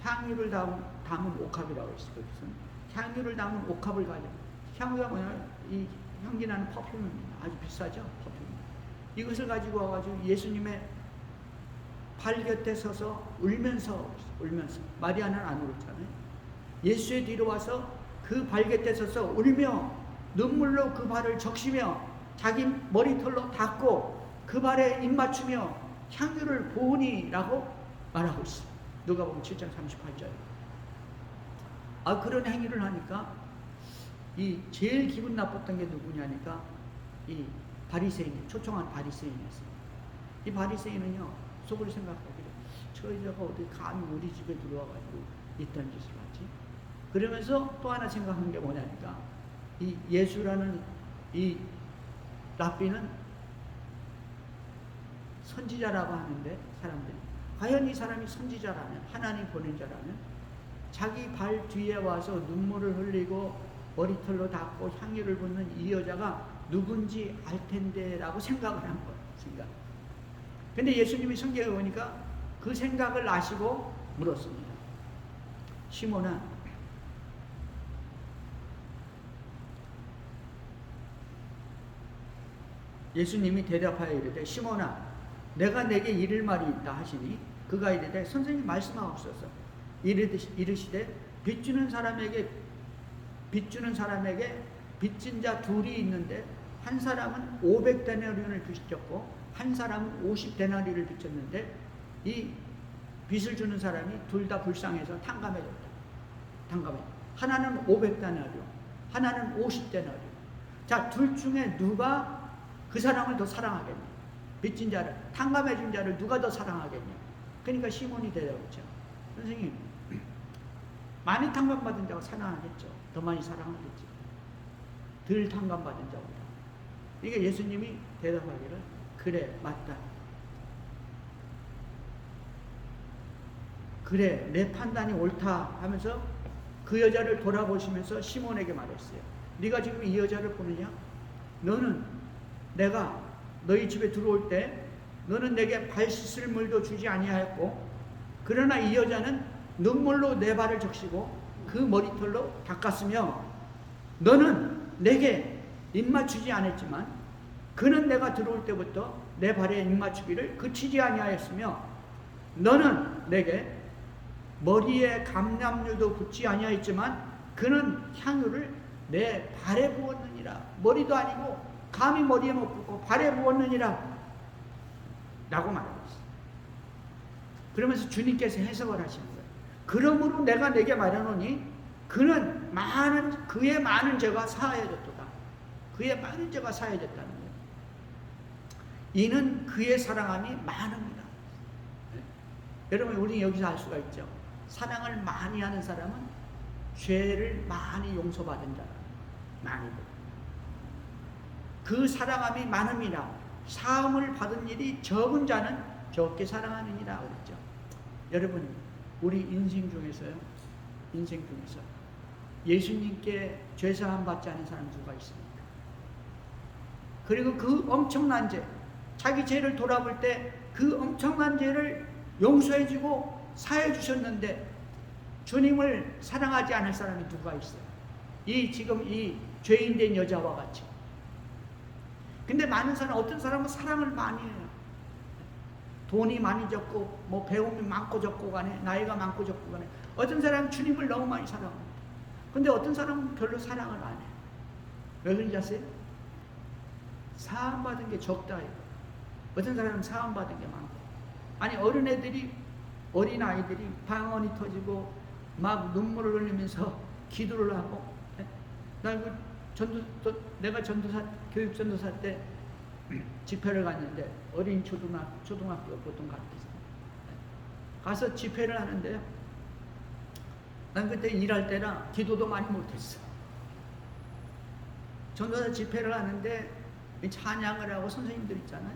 향유를 담은 옥합이라고 했어요. 거기서는 향유를 담은 옥합을 가지고, 향유가 뭐냐, 이 향기 나는 퍼퓸입니다. 아주 비싸죠, 퍼퓸. 이것을 가지고 와가지고 예수님의 발 곁에 서서 울면서 마리아는 안 울었잖아요. 예수의 뒤로 와서 그 발 곁에 서서 울며 눈물로 그 발을 적시며 자기 머리털로 닦고 그 발에 입 맞추며 향유를 보으니라고 말하고 있어요. 누가복음 7장 38절. 그런 행위를 하니까 제일 기분 나빴던 게 누구냐니까 이 바리새인, 초청한 바리새인이었어요. 이 바리새인은요, 속으로 생각하기를 저 여자가 어디 감히 우리 집에 들어와가지고 이딴 짓을 하지? 그러면서 또 하나 생각한 게 뭐냐니까 이 예수라는 이 랍비는 선지자라고 하는데 사람들이 과연 이 사람이 선지자라면, 하나님 보낸 자라면 자기 발 뒤에 와서 눈물을 흘리고 머리털로 닦고 향유를 붓는 이 여자가 누군지 알 텐데 라고 생각을 한 거예요. 생각. 근데 예수님이 성경에 보니까 그 생각을 아시고 물었습니다. 시몬아, 예수님이 대답하여 이르되 시몬아, 내가 내게 이를 말이 있다 하시니 그가 이르되 선생님 말씀하옵소서. 이르시되 빚주는 사람에게 빚진 자 둘이 있는데 한 사람은 500데나리온을 빚졌고 한 사람은 50데나리를 빚졌는데 이 빚을 주는 사람이 둘 다 불쌍해서 탕감해줬다. 하나는 500데나리온, 하나는 50데나리온. 자, 둘 중에 누가 그 사람을 더 사랑하겠냐? 빚진 자를, 탕감해준 자를 누가 더 사랑하겠냐? 그러니까 시몬이 대답했죠. 선생님, 많이 탕감받은 자가 사랑하겠죠. 더 많이 사랑하겠죠. 덜 탕감받은 자보다. 그러니까 예수님이 대답하기를 그래, 맞다. 그래, 내 판단이 옳다 하면서 그 여자를 돌아보시면서 시몬에게 말했어요. 네가 지금 이 여자를 보느냐? 너는 내가 너희 집에 들어올 때 너는 내게 발 씻을 물도 주지 아니하였고, 그러나 이 여자는 눈물로 내 발을 적시고 그 머리털로 닦았으며 너는 내게 입맞추지 않았지만 그는 내가 들어올 때부터 내 발에 입맞추기를 그치지 아니하였으며 너는 내게 머리에 감람류도 붓지 아니하였지만 그는 향유를 내 발에 부었느니라. 머리도 아니고 감히 머리에 못 붓고 발에 부었느니라 라고 말하고 있어요. 그러면서 주님께서 해석을 하시는 거예요. 그러므로 내가 내게 말하노니 그는 그의 많은 죄가 사하여졌도다. 그의 많은 죄가 사하여졌다는 거예요. 이는 그의 사랑함이 많음이다. 네? 여러분, 우리 여기서 알 수가 있죠. 사랑을 많이 하는 사람은 죄를 많이 용서받은 자라. 많이. 그 사랑함이 많음이라. 사함을 받은 일이 적은 자는 적게 사랑하느니라 그랬죠. 여러분, 우리 인생 중에서 예수님께 죄사함 받지 않은 사람 누가 있습니까? 그리고 그 엄청난 죄, 자기 죄를 돌아볼 때 그 엄청난 죄를 용서해주고 사해주셨는데 주님을 사랑하지 않을 사람이 누가 있어요? 지금 이 죄인된 여자와 같이. 근데 많은 사람, 어떤 사람은 사랑을 많이 해요. 돈이 많이 적고 뭐 배움이 많고 적고 간에 나이가 많고 적고 간에 어떤 사람은 주님을 너무 많이 사랑합니다. 근데 어떤 사람은 별로 사랑을 안 해요. 왜 그런지 아세요? 사함받은 게 적다 이거. 어떤 사람은 사함받은 게 많고, 아니 어린 아이들이 방언이 터지고 막 눈물을 흘리면서 기도를 하고, 내가 교육 전도사 때 집회를 갔는데 어린 초등학교 보통 가서 집회를 하는데요. 난 그때 일할 때라 기도도 많이 못했어. 전도사 집회를 하는데 찬양을 하고 선생님들 있잖아요.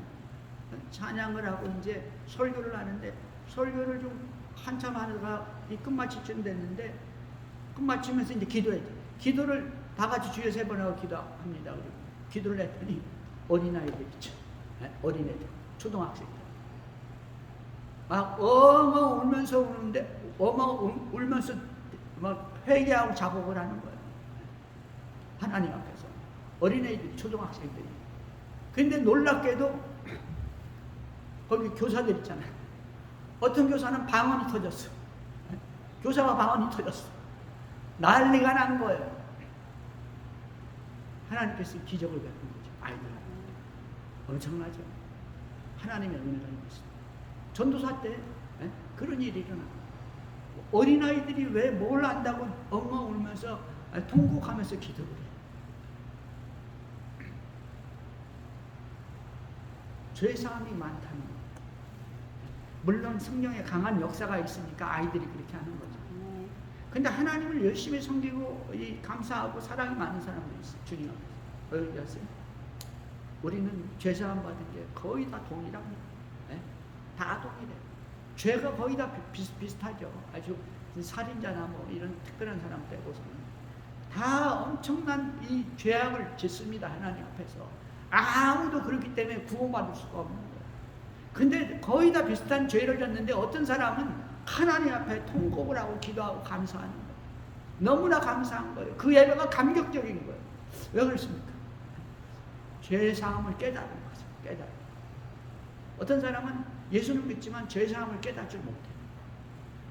찬양을 하고 이제 설교를 하는데 설교를 좀 한참 하다가 이 끝마치쯤 됐는데 끝마치면서 이제 기도했죠. 기도를 다 같이 주여 3번 하고 기도합니다. 그리고 기도를 했더니 어린아이들 있죠. 어린애들, 초등학생들. 막 엉엉 울면서 우는데 울면서 막 회개하고 작업을 하는 거예요. 하나님 앞에서. 어린애들이, 초등학생들이. 근데 놀랍게도 거기 교사들 있잖아요. 어떤 교사는 방언이 터졌어. 교사가 방언이 터졌어. 난리가 난 거예요. 하나님께서 기적을 베푼 거죠. 아이들한테. 엄청나죠. 하나님의 은혜가 있는 것입니다. 전도사 때 그런 일이 일어나요. 어린아이들이 왜 뭘 안다고 엉엉 울면서 통곡하면서 기도를 해요. 죄사함이 많다는 거예요. 물론 성령의 강한 역사가 있으니까 아이들이 그렇게 하는 거죠. 근데 하나님을 열심히 섬기고 감사하고 사랑이 많은 사람들이 있어요. 주님 앞에서. 왜 아세요? 우리는 죄사함 받은 게 거의 다 동일합니다. 다 동일해요. 죄가 거의 다 비슷하죠. 아주 살인자나 뭐 이런 특별한 사람 빼고서는 다 엄청난 이 죄악을 짓습니다. 하나님 앞에서. 아무도 그렇기 때문에 구원받을 수가 없는 거예요. 근데 거의 다 비슷한 죄를 졌는데 어떤 사람은 하나님 앞에 통곡을 하고 기도하고 감사하는 거예요. 너무나 감사한 거예요. 그 예배가 감격적인 거예요. 왜 그렇습니까? 죄사함을 깨달은 거죠. 깨달은. 어떤 사람은 예수를 믿지만 죄사함을 깨닫지 못해요.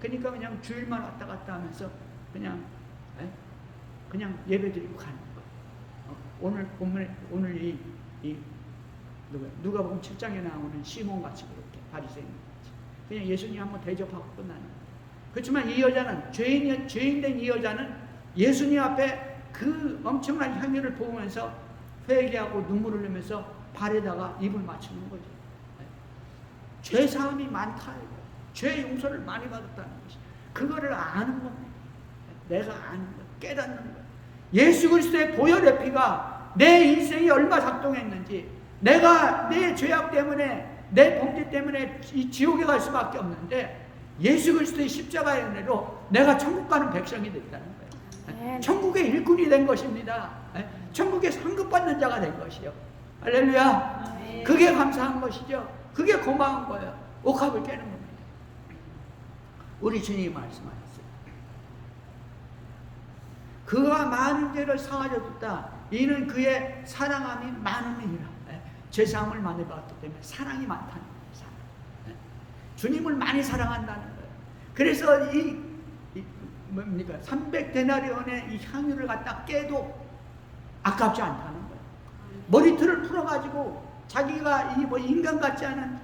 그러니까 그냥 주일만 왔다 갔다 하면서 그냥 예배드리고 가는 거예요. 오늘 이 누가복음 7장에 나오는 시몬 같이 그렇게 바리새인 같이 그냥 예수님 한번 대접하고 끝나는 거예요. 그렇지만 이 여자는 죄인된 이 여자는 예수님 앞에 그 엄청난 향유를 부으면서 회개하고 눈물을 흘리면서 발에다가 입을 맞추는 거죠. 죄 사함이 많다. 죄 용서를 많이 받았다는 것이 그거를 아는 겁니다. 내가 아는 것, 깨닫는 것. 예수 그리스도의 보혈의 피가 내 인생이 얼마 작동했는지, 내가 내 죄악 때문에, 내 범죄 때문에 이 지옥에 갈 수밖에 없는데 예수 그리스도의 십자가의 은혜로 내가 천국 가는 백성이 됐다는 거예요. 천국의 일꾼이 된 것입니다. 천국에 상급받는 자가 된 것이요. 할렐루야. 그게 감사한 것이죠. 그게 고마운 거예요. 옥합을 깨는 겁니다. 우리 주님이 말씀하셨어요. 그가 많은 죄를 사하여 뒀다. 이는 그의 사랑함이 많음이니라. 죄사함을 많이 받았기 때문에 사랑이 많다는 거예요. 주님을 많이 사랑한다는 거예요. 그래서 뭡니까? 300데나리온의 이 향유를 갖다 깨도 아깝지 않다는 거예요. 머리털을 풀어가지고 자기가 이 뭐 인간 같지 않은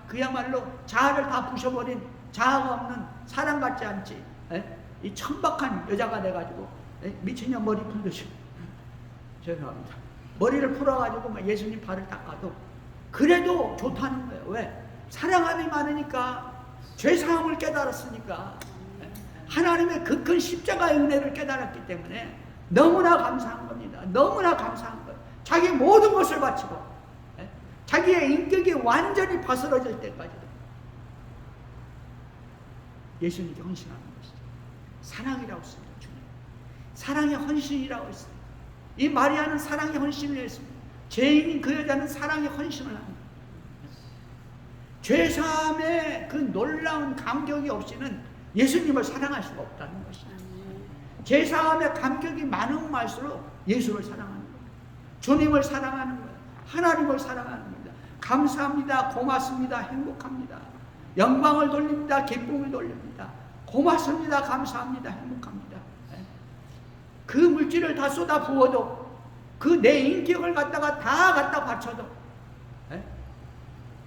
그야말로 자아를 다 부셔버린 자아가 없는 사람 같지 않지. 이 천박한 여자가 돼가지고 미친년 머리 풀듯이 죄송합니다. 머리를 풀어가지고 막 예수님 발을 닦아도 그래도 좋다는 거예요. 왜? 사랑함이 많으니까, 죄사함을 깨달았으니까, 하나님의 그 큰 십자가의 은혜를 깨달았기 때문에 너무나 감사한 겁니다. 너무나 감사한 거예요. 자기 모든 것을 바치고 자기의 인격이 완전히 바스러질 때까지 예수님께 헌신하는 것이죠. 사랑이라고 했습니다. 주님. 사랑의 헌신이라고 했습니다. 이 마리아는 사랑의 헌신을 했습니다. 죄인인 그 여자는 사랑의 헌신을 합니다. 죄사함의 그 놀라운 감격이 없이는 예수님을 사랑할 수가 없다는 것이죠. 죄사함의 감격이 많은 말수록 예수를 사랑하는 거예요. 주님을 사랑하는 거예요. 하나님을 사랑하는 겁니다. 감사합니다. 고맙습니다. 행복합니다. 영광을 돌립니다. 기쁨을 돌립니다. 고맙습니다. 감사합니다. 행복합니다. 그 물질을 다 쏟아 부어도 그 내 인격을 갖다가 다 갖다 바쳐도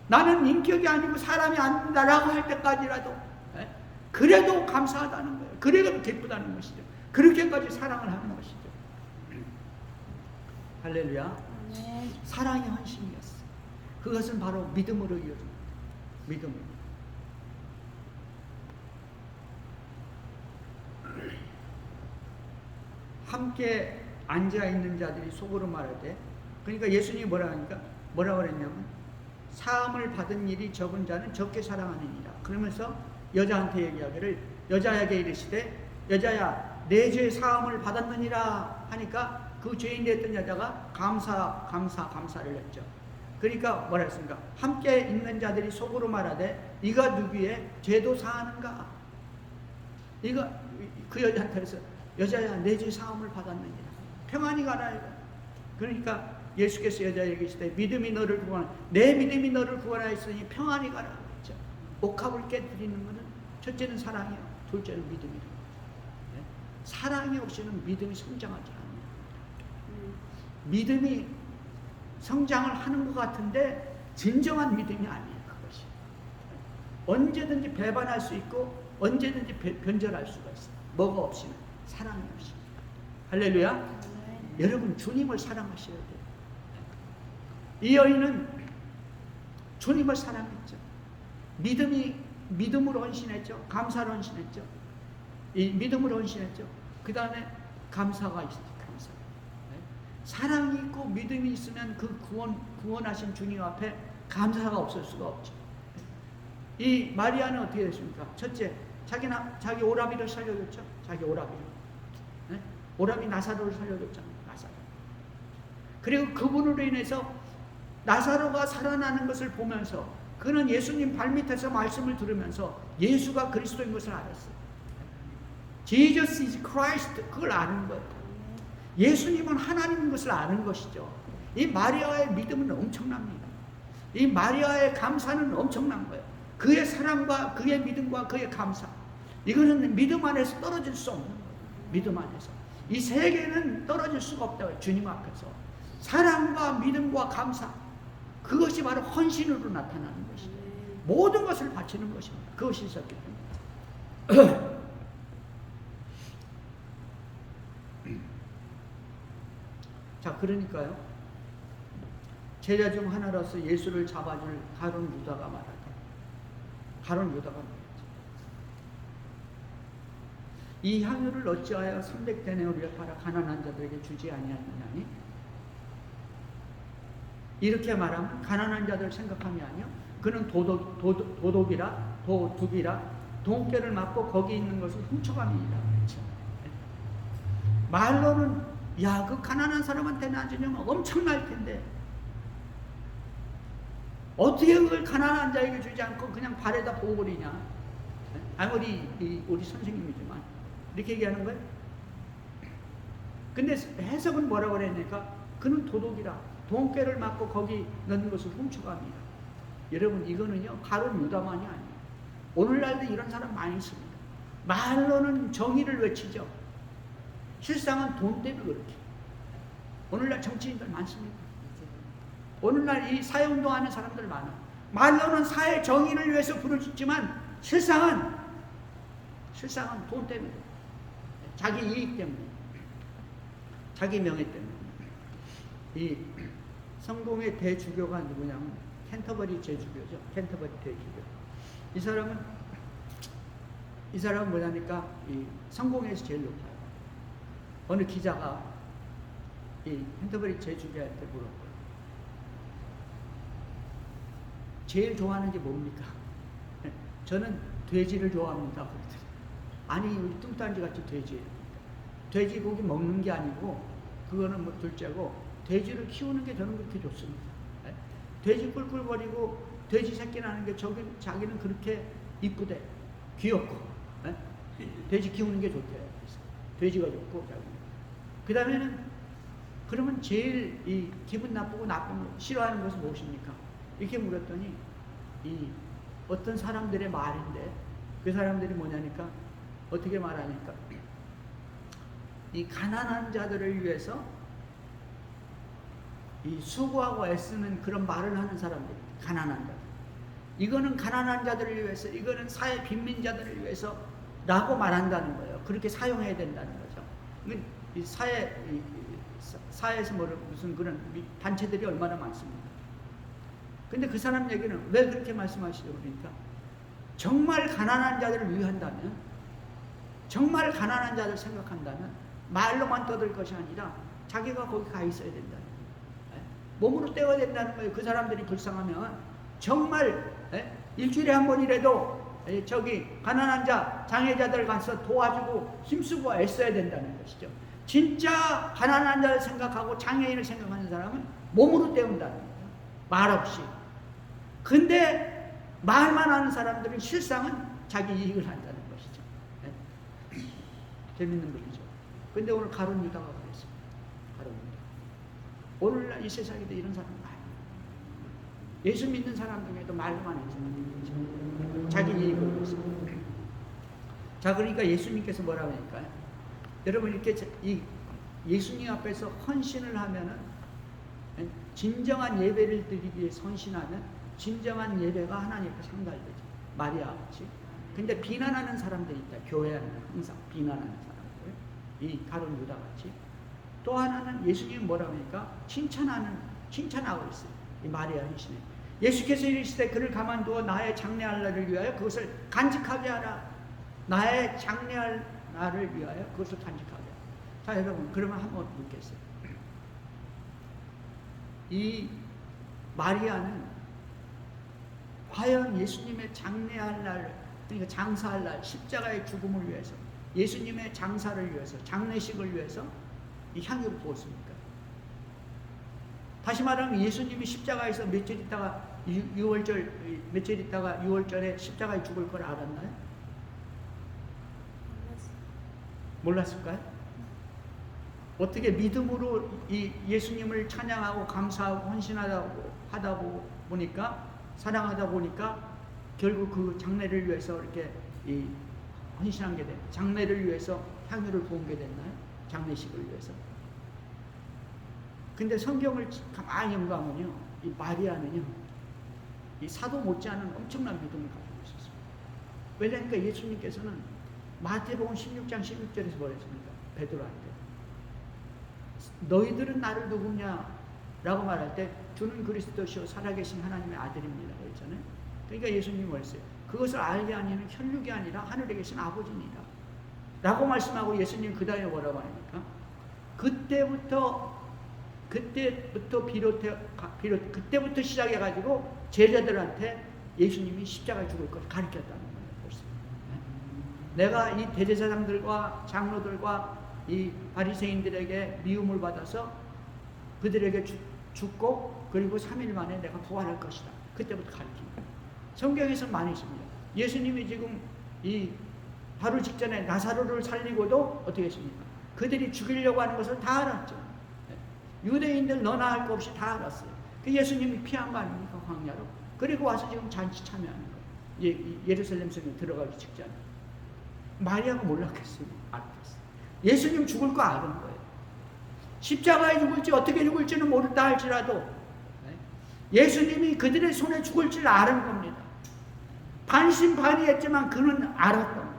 나는 인격이 아니고 사람이 아닙니다라고 할 때까지라도 그래도 감사하다는 거예요. 그래도 기쁘다는 것이죠. 그렇게까지 사랑을 하는 것이죠. 할렐루야. 사랑의 헌신이었어. 그것은 바로 믿음으로 이어집니다. 믿음으로. 함께 앉아있는 자들이 속으로 말하되, 그러니까 예수님이 뭐라 그랬냐면 사함을 받은 일이 적은 자는 적게 사랑하느니라. 그러면서 여자한테 얘기하기를, 여자에게 이르시되 여자야 내 죄 사함을 받았느니라 하니까 그 죄인 됐던 여자가 감사를 했죠. 그러니까 뭐라 했습니까? 함께 있는 자들이 속으로 말하되 이가 누구의 죄도 사하는가? 이거 그 여자한테 그래서 여자야 내 죄 사함을 받았느니라. 평안히 가라. 그러니까 예수께서 여자에게 계시되 믿음이 너를 구원하, 내 믿음이 너를 구원하였으니 평안히 가라. 그렇죠? 옥합을 깨뜨리는 것은 첫째는 사랑이요, 둘째는 믿음이다. 네? 사랑이 없이는 믿음이 성장하지 않아요. 믿음이 성장을 하는 것 같은데 진정한 믿음이 아니에요. 그것이 언제든지 배반할 수 있고 언제든지 변절할 수가 있어요. 뭐가 없이는, 사랑이 없이. 할렐루야. 여러분 주님을 사랑하셔야 돼요. 이 여인은 주님을 사랑했죠. 믿음으로 헌신했죠. 감사로 헌신했죠. 이 믿음으로 헌신했죠. 그 다음에 감사가 있어요. 감사. 네? 사랑이 있고 믿음이 있으면 그 구원하신 주님 앞에 감사가 없을 수가 없죠. 이 마리아는 어떻게 됐습니까? 첫째, 자기 오라비를 살려줬죠. 자기 오라비를. 네? 오라비 나사로를 살려줬잖아요. 나사로. 그리고 그분으로 인해서 나사로가 살아나는 것을 보면서 그는 예수님 발밑에서 말씀을 들으면서 예수가 그리스도인 것을 알았어요. Jesus is Christ, 그걸 아는 거예요. 예수님은 하나님인 것을 아는 것이죠. 이 마리아의 믿음은 엄청납니다. 이 마리아의 감사는 엄청난 거예요. 그의 사랑과 그의 믿음과 그의 감사, 이거는 믿음 안에서 떨어질 수 없는 거예요. 믿음 안에서 이 세 개는 떨어질 수가 없다고요. 주님 앞에서 사랑과 믿음과 감사, 그것이 바로 헌신으로 나타나는 것이죠. 모든 것을 바치는 것입니다. 그것이 있었기 때문에. 자, 그러니까요, 제자 중 하나로서 예수를 잡아줄 가룟 유다가 말하다. 가룟 유다가 말하죠. 이 향유를 어찌하여 300데나리온을 팔아 가난한 자들에게 주지 아니하느냐니? 이렇게 말하면 가난한 자들 생각함이 아니요, 그는 도둑이라 돈깨를 맞고 거기 있는 것을 훔쳐감이니라. 그렇죠? 말로는 야, 그 가난한 사람한테 나주면 엄청날 텐데 어떻게 그걸 가난한 자에게 주지 않고 그냥 발에다 보고버리냐? 아무리 우리 선생님이지만 이렇게 얘기하는 거예요. 근데 해석은 뭐라고 그랬니까? 그는 도둑이라 돈깨를 맞고 거기 넣는 것을 훔쳐갑니다. 여러분, 이거는요 가룟 유다만이 아니에요. 오늘날도 이런 사람 많이 있습니다. 말로는 정의를 외치죠. 실상은 돈 때문에 그렇게. 오늘날 정치인들 많습니다. 오늘날 이 사회운동하는 사람들 많아. 말로는 사회 정의를 위해서 부르짖지만 실상은 돈 때문에, 자기 이익 때문에, 자기 명예 때문에. 이 성공의 대주교가 누구냐면 캔터버리 제주교죠. 캔터버리 대주교. 이 사람은 뭐냐니까 이 성공에서 제일 높아요. 어느 기자가 이 캔터버리 제주교한테 물었고요. 제일 좋아하는 게 뭡니까? 저는 돼지를 좋아합니다. 그랬더니 아니, 우리 뚱딴지 같이 돼지고기 먹는 게 아니고 그거는 뭐 둘째고 돼지를 키우는 게 저는 그렇게 좋습니다. 돼지 꿀꿀거리고 돼지 새끼 나는 게 자기는 그렇게 이쁘대, 귀엽고 돼지 키우는 게 좋대. 돼지가 좋고 그 다음에는 그러면 제일 이 기분 나쁘고 나쁜 거 싫어하는 것은 무엇입니까? 이렇게 물었더니 이 어떤 사람들의 말인데 그 사람들이 뭐냐니까 어떻게 말하니까 이 가난한 자들을 위해서 이 수고하고 애쓰는 그런 말을 하는 사람들, 가난한 자들. 이거는 가난한 자들을 위해서, 이거는 사회 빈민자들을 위해서 라고 말한다는 거예요. 그렇게 사용해야 된다는 거죠. 이 사회에서 무슨 그런 단체들이 얼마나 많습니까? 근데 그 사람 얘기는 왜 그렇게 말씀하시죠? 그러니까 정말 가난한 자들을 위한다면, 정말 가난한 자들 생각한다면 말로만 떠들 것이 아니라 자기가 거기 가 있어야 된다는 거예요. 몸으로 떼어야 된다는 거예요. 그 사람들이 불쌍하면 정말 일주일에 한 번이라도 저기 가난한 자, 장애자들 가서 도와주고 힘쓰고 애써야 된다는 것이죠. 진짜 가난한 자를 생각하고 장애인을 생각하는 사람은 몸으로 때운다는 거예요. 말 없이. 근데 말만 하는 사람들은 실상은 자기 이익을 한다는 것이죠. 재밌는 분이죠. 근데 오늘 가룟 유다가 그랬어요. 가룟 유다. 오늘날 이 세상에도 이런 사람 많아요. 예수 믿는 사람 중에도 말만 해서 자기 이익을 위해서. 자, 그러니까 예수님께서 뭐라고 하니까요? 여러분 이렇게 이 예수님 앞에서 헌신을 하면은 진정한 예배를 드리기 위해 헌신하면 진정한 예배가 하나님 앞에 상달되죠. 마리아 같이. 근데 비난하는 사람들이 있다. 교회 안에 항상 비난하는 사람들. 이 가룟 유다 같이. 또 하나는 예수님 뭐라고 하니까 칭찬하고 있어요. 이 마리아 헌신에. 예수께서 이르시되 그를 가만두어 나의 장래할 날을 위하여 그것을 간직하게 하라. 나의 장래할 날을 위하여 그것을 간직하게 하라. 자, 여러분 그러면 한번 묻겠어요. 이 마리아는 과연 예수님의 장례할 날, 그러니까 장사할 날, 십자가의 죽음을 위해서, 예수님의 장사를 위해서, 장례식을 위해서 이 향유를 부었습니까? 다시 말하면 예수님이 십자가에서 며칠 있다가 6월절에 십자가에 죽을 걸 알았나요? 몰랐을까요? 어떻게 믿음으로 이 예수님을 찬양하고 감사하고 헌신하다 보니까, 사랑하다 보니까 결국 그 장례를 위해서 이렇게 헌신한 게 돼. 장례를 위해서 향유를 부은 게 됐나요? 장례식을 위해서. 근데 성경을 가만히 연구하면요, 이 마리아는요, 이 사도 못지않은 엄청난 믿음을 가지고 있었어요. 왜냐니까 예수님께서는 마태복음 16장 16절에서 뭐라 했습니까? 베드로한테 너희들은 나를 누구냐? 라고 말할 때 주는 그리스도시요 살아계신 하나님의 아들입니다. 그랬잖아요. 그러니까 예수님이 뭐랬어요? 그것을 알게 하니는 혈육이 아니라 하늘에 계신 아버지니라. 라고 말씀하고 예수님 그 다음에 뭐라고 하니까 그때부터 시작해가지고 제자들한테 예수님이 십자가에 죽을 것을 가르쳤다는 거예요. 벌써. 내가 이 대제사장들과 장로들과 이 바리새인들에게 미움을 받아서 그들에게 죽고 그리고 3일 만에 내가 부활할 것이다. 그때부터 가르칩니다. 성경에서 많이 있습니다. 예수님이 지금 이 바로 직전에 나사로를 살리고도 어떻게 했습니까? 그들이 죽이려고 하는 것을 다 알았죠. 유대인들 너나 할 것 없이 다 알았어요. 그 예수님이 피한 거 아닙니까? 광야로. 그리고 와서 지금 잔치 참여하는 거예요. 예루살렘 성에 들어가기 직전에. 마리아가 몰랐겠어요? 알았어요. 예수님 죽을 거 아는 거예요. 십자가에 죽을지 어떻게 죽을지는 모른다 할지라도 예수님이 그들의 손에 죽을 줄 아는 겁니다. 반신반의했지만 그는 알았던 거예요.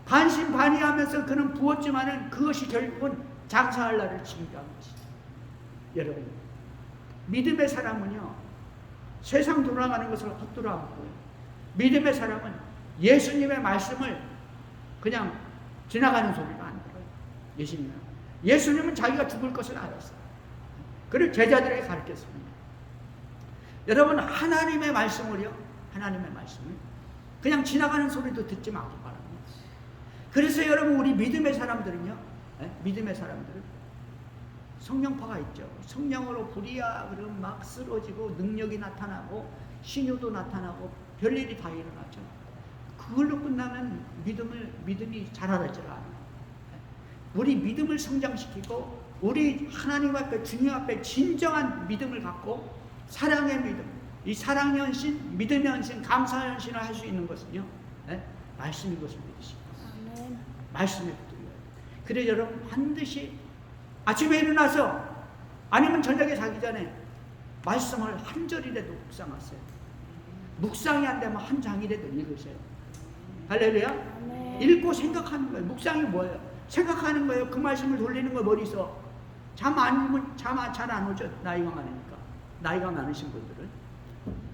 반신반의하면서 그는 부었지만은 그것이 결국은 장사할 날을 징조한 것이죠. 여러분, 믿음의 사람은요, 세상 돌아가는 것을 헛되어 안고요. 믿음의 사람은 예수님의 말씀을 그냥 지나가는 소리가 안 들어요. 예수님은 자기가 죽을 것을 알았어요. 그리고 제자들에게 가르쳤습니다. 여러분, 하나님의 말씀을요, 하나님의 말씀을 그냥 지나가는 소리도 듣지 말고 바랍니다. 그래서 여러분, 우리 믿음의 사람들은요, 믿음의 사람들은 성령파가 있죠. 성령으로 부리야 그러면 막 쓰러지고 능력이 나타나고 신유도 나타나고 별일이 다 일어나죠. 그걸로 끝나면 믿음이 자라나질 않아요. 우리 믿음을 성장시키고 우리 하나님 앞에 주님 앞에 진정한 믿음을 갖고 사랑의 믿음, 이 사랑의 헌신, 믿음의 헌신, 감사의 헌신을 할 수 있는 것은요, 말씀인 것을 믿으시고 말씀에 붙들려요. 그래서 여러분 반드시 아침에 일어나서 아니면 저녁에 자기 전에 말씀을 한 절이라도 묵상하세요. 묵상이 안 되면 한 장이라도 읽으세요. 할렐루야. 읽고 생각하는 거예요. 묵상이 뭐예요? 생각하는 거예요. 그 말씀을 돌리는 거 머리서. 잠 잘 안 오죠. 나이가 많으니까. 나이가 많으신 분들은.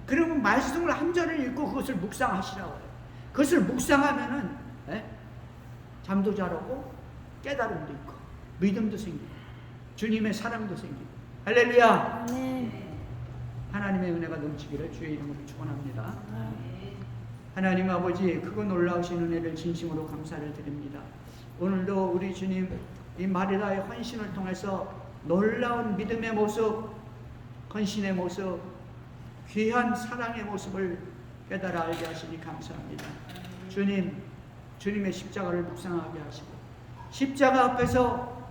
그러면 말씀을 한 절을 읽고 그것을 묵상하시라고 해요. 그것을 묵상하면은 잠도 잘 오고 깨달음도 있고 믿음도 생기고 주님의 사랑도 생기고. 할렐루야. 아멘. 하나님의 은혜가 넘치기를 주의 이름으로 축원합니다. 하나님 아버지, 크고 놀라우신 은혜를 진심으로 감사를 드립니다. 오늘도 우리 주님 이 마리아의 헌신을 통해서 놀라운 믿음의 모습, 헌신의 모습, 귀한 사랑의 모습을 깨달아 알게 하시니 감사합니다. 주님, 주님의 십자가를 묵상하게 하시고 십자가 앞에서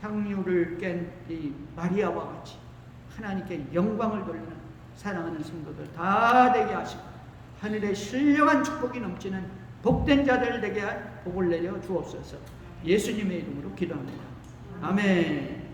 향유를 깬 이 마리아와 같이 하나님께 영광을 돌리는 사랑하는 성도들 다 되게 하시고 하늘의 신령한 축복이 넘치는 복된 자들 되게 할 복을 내려 주옵소서. 예수님의 이름으로 기도합니다. 아멘.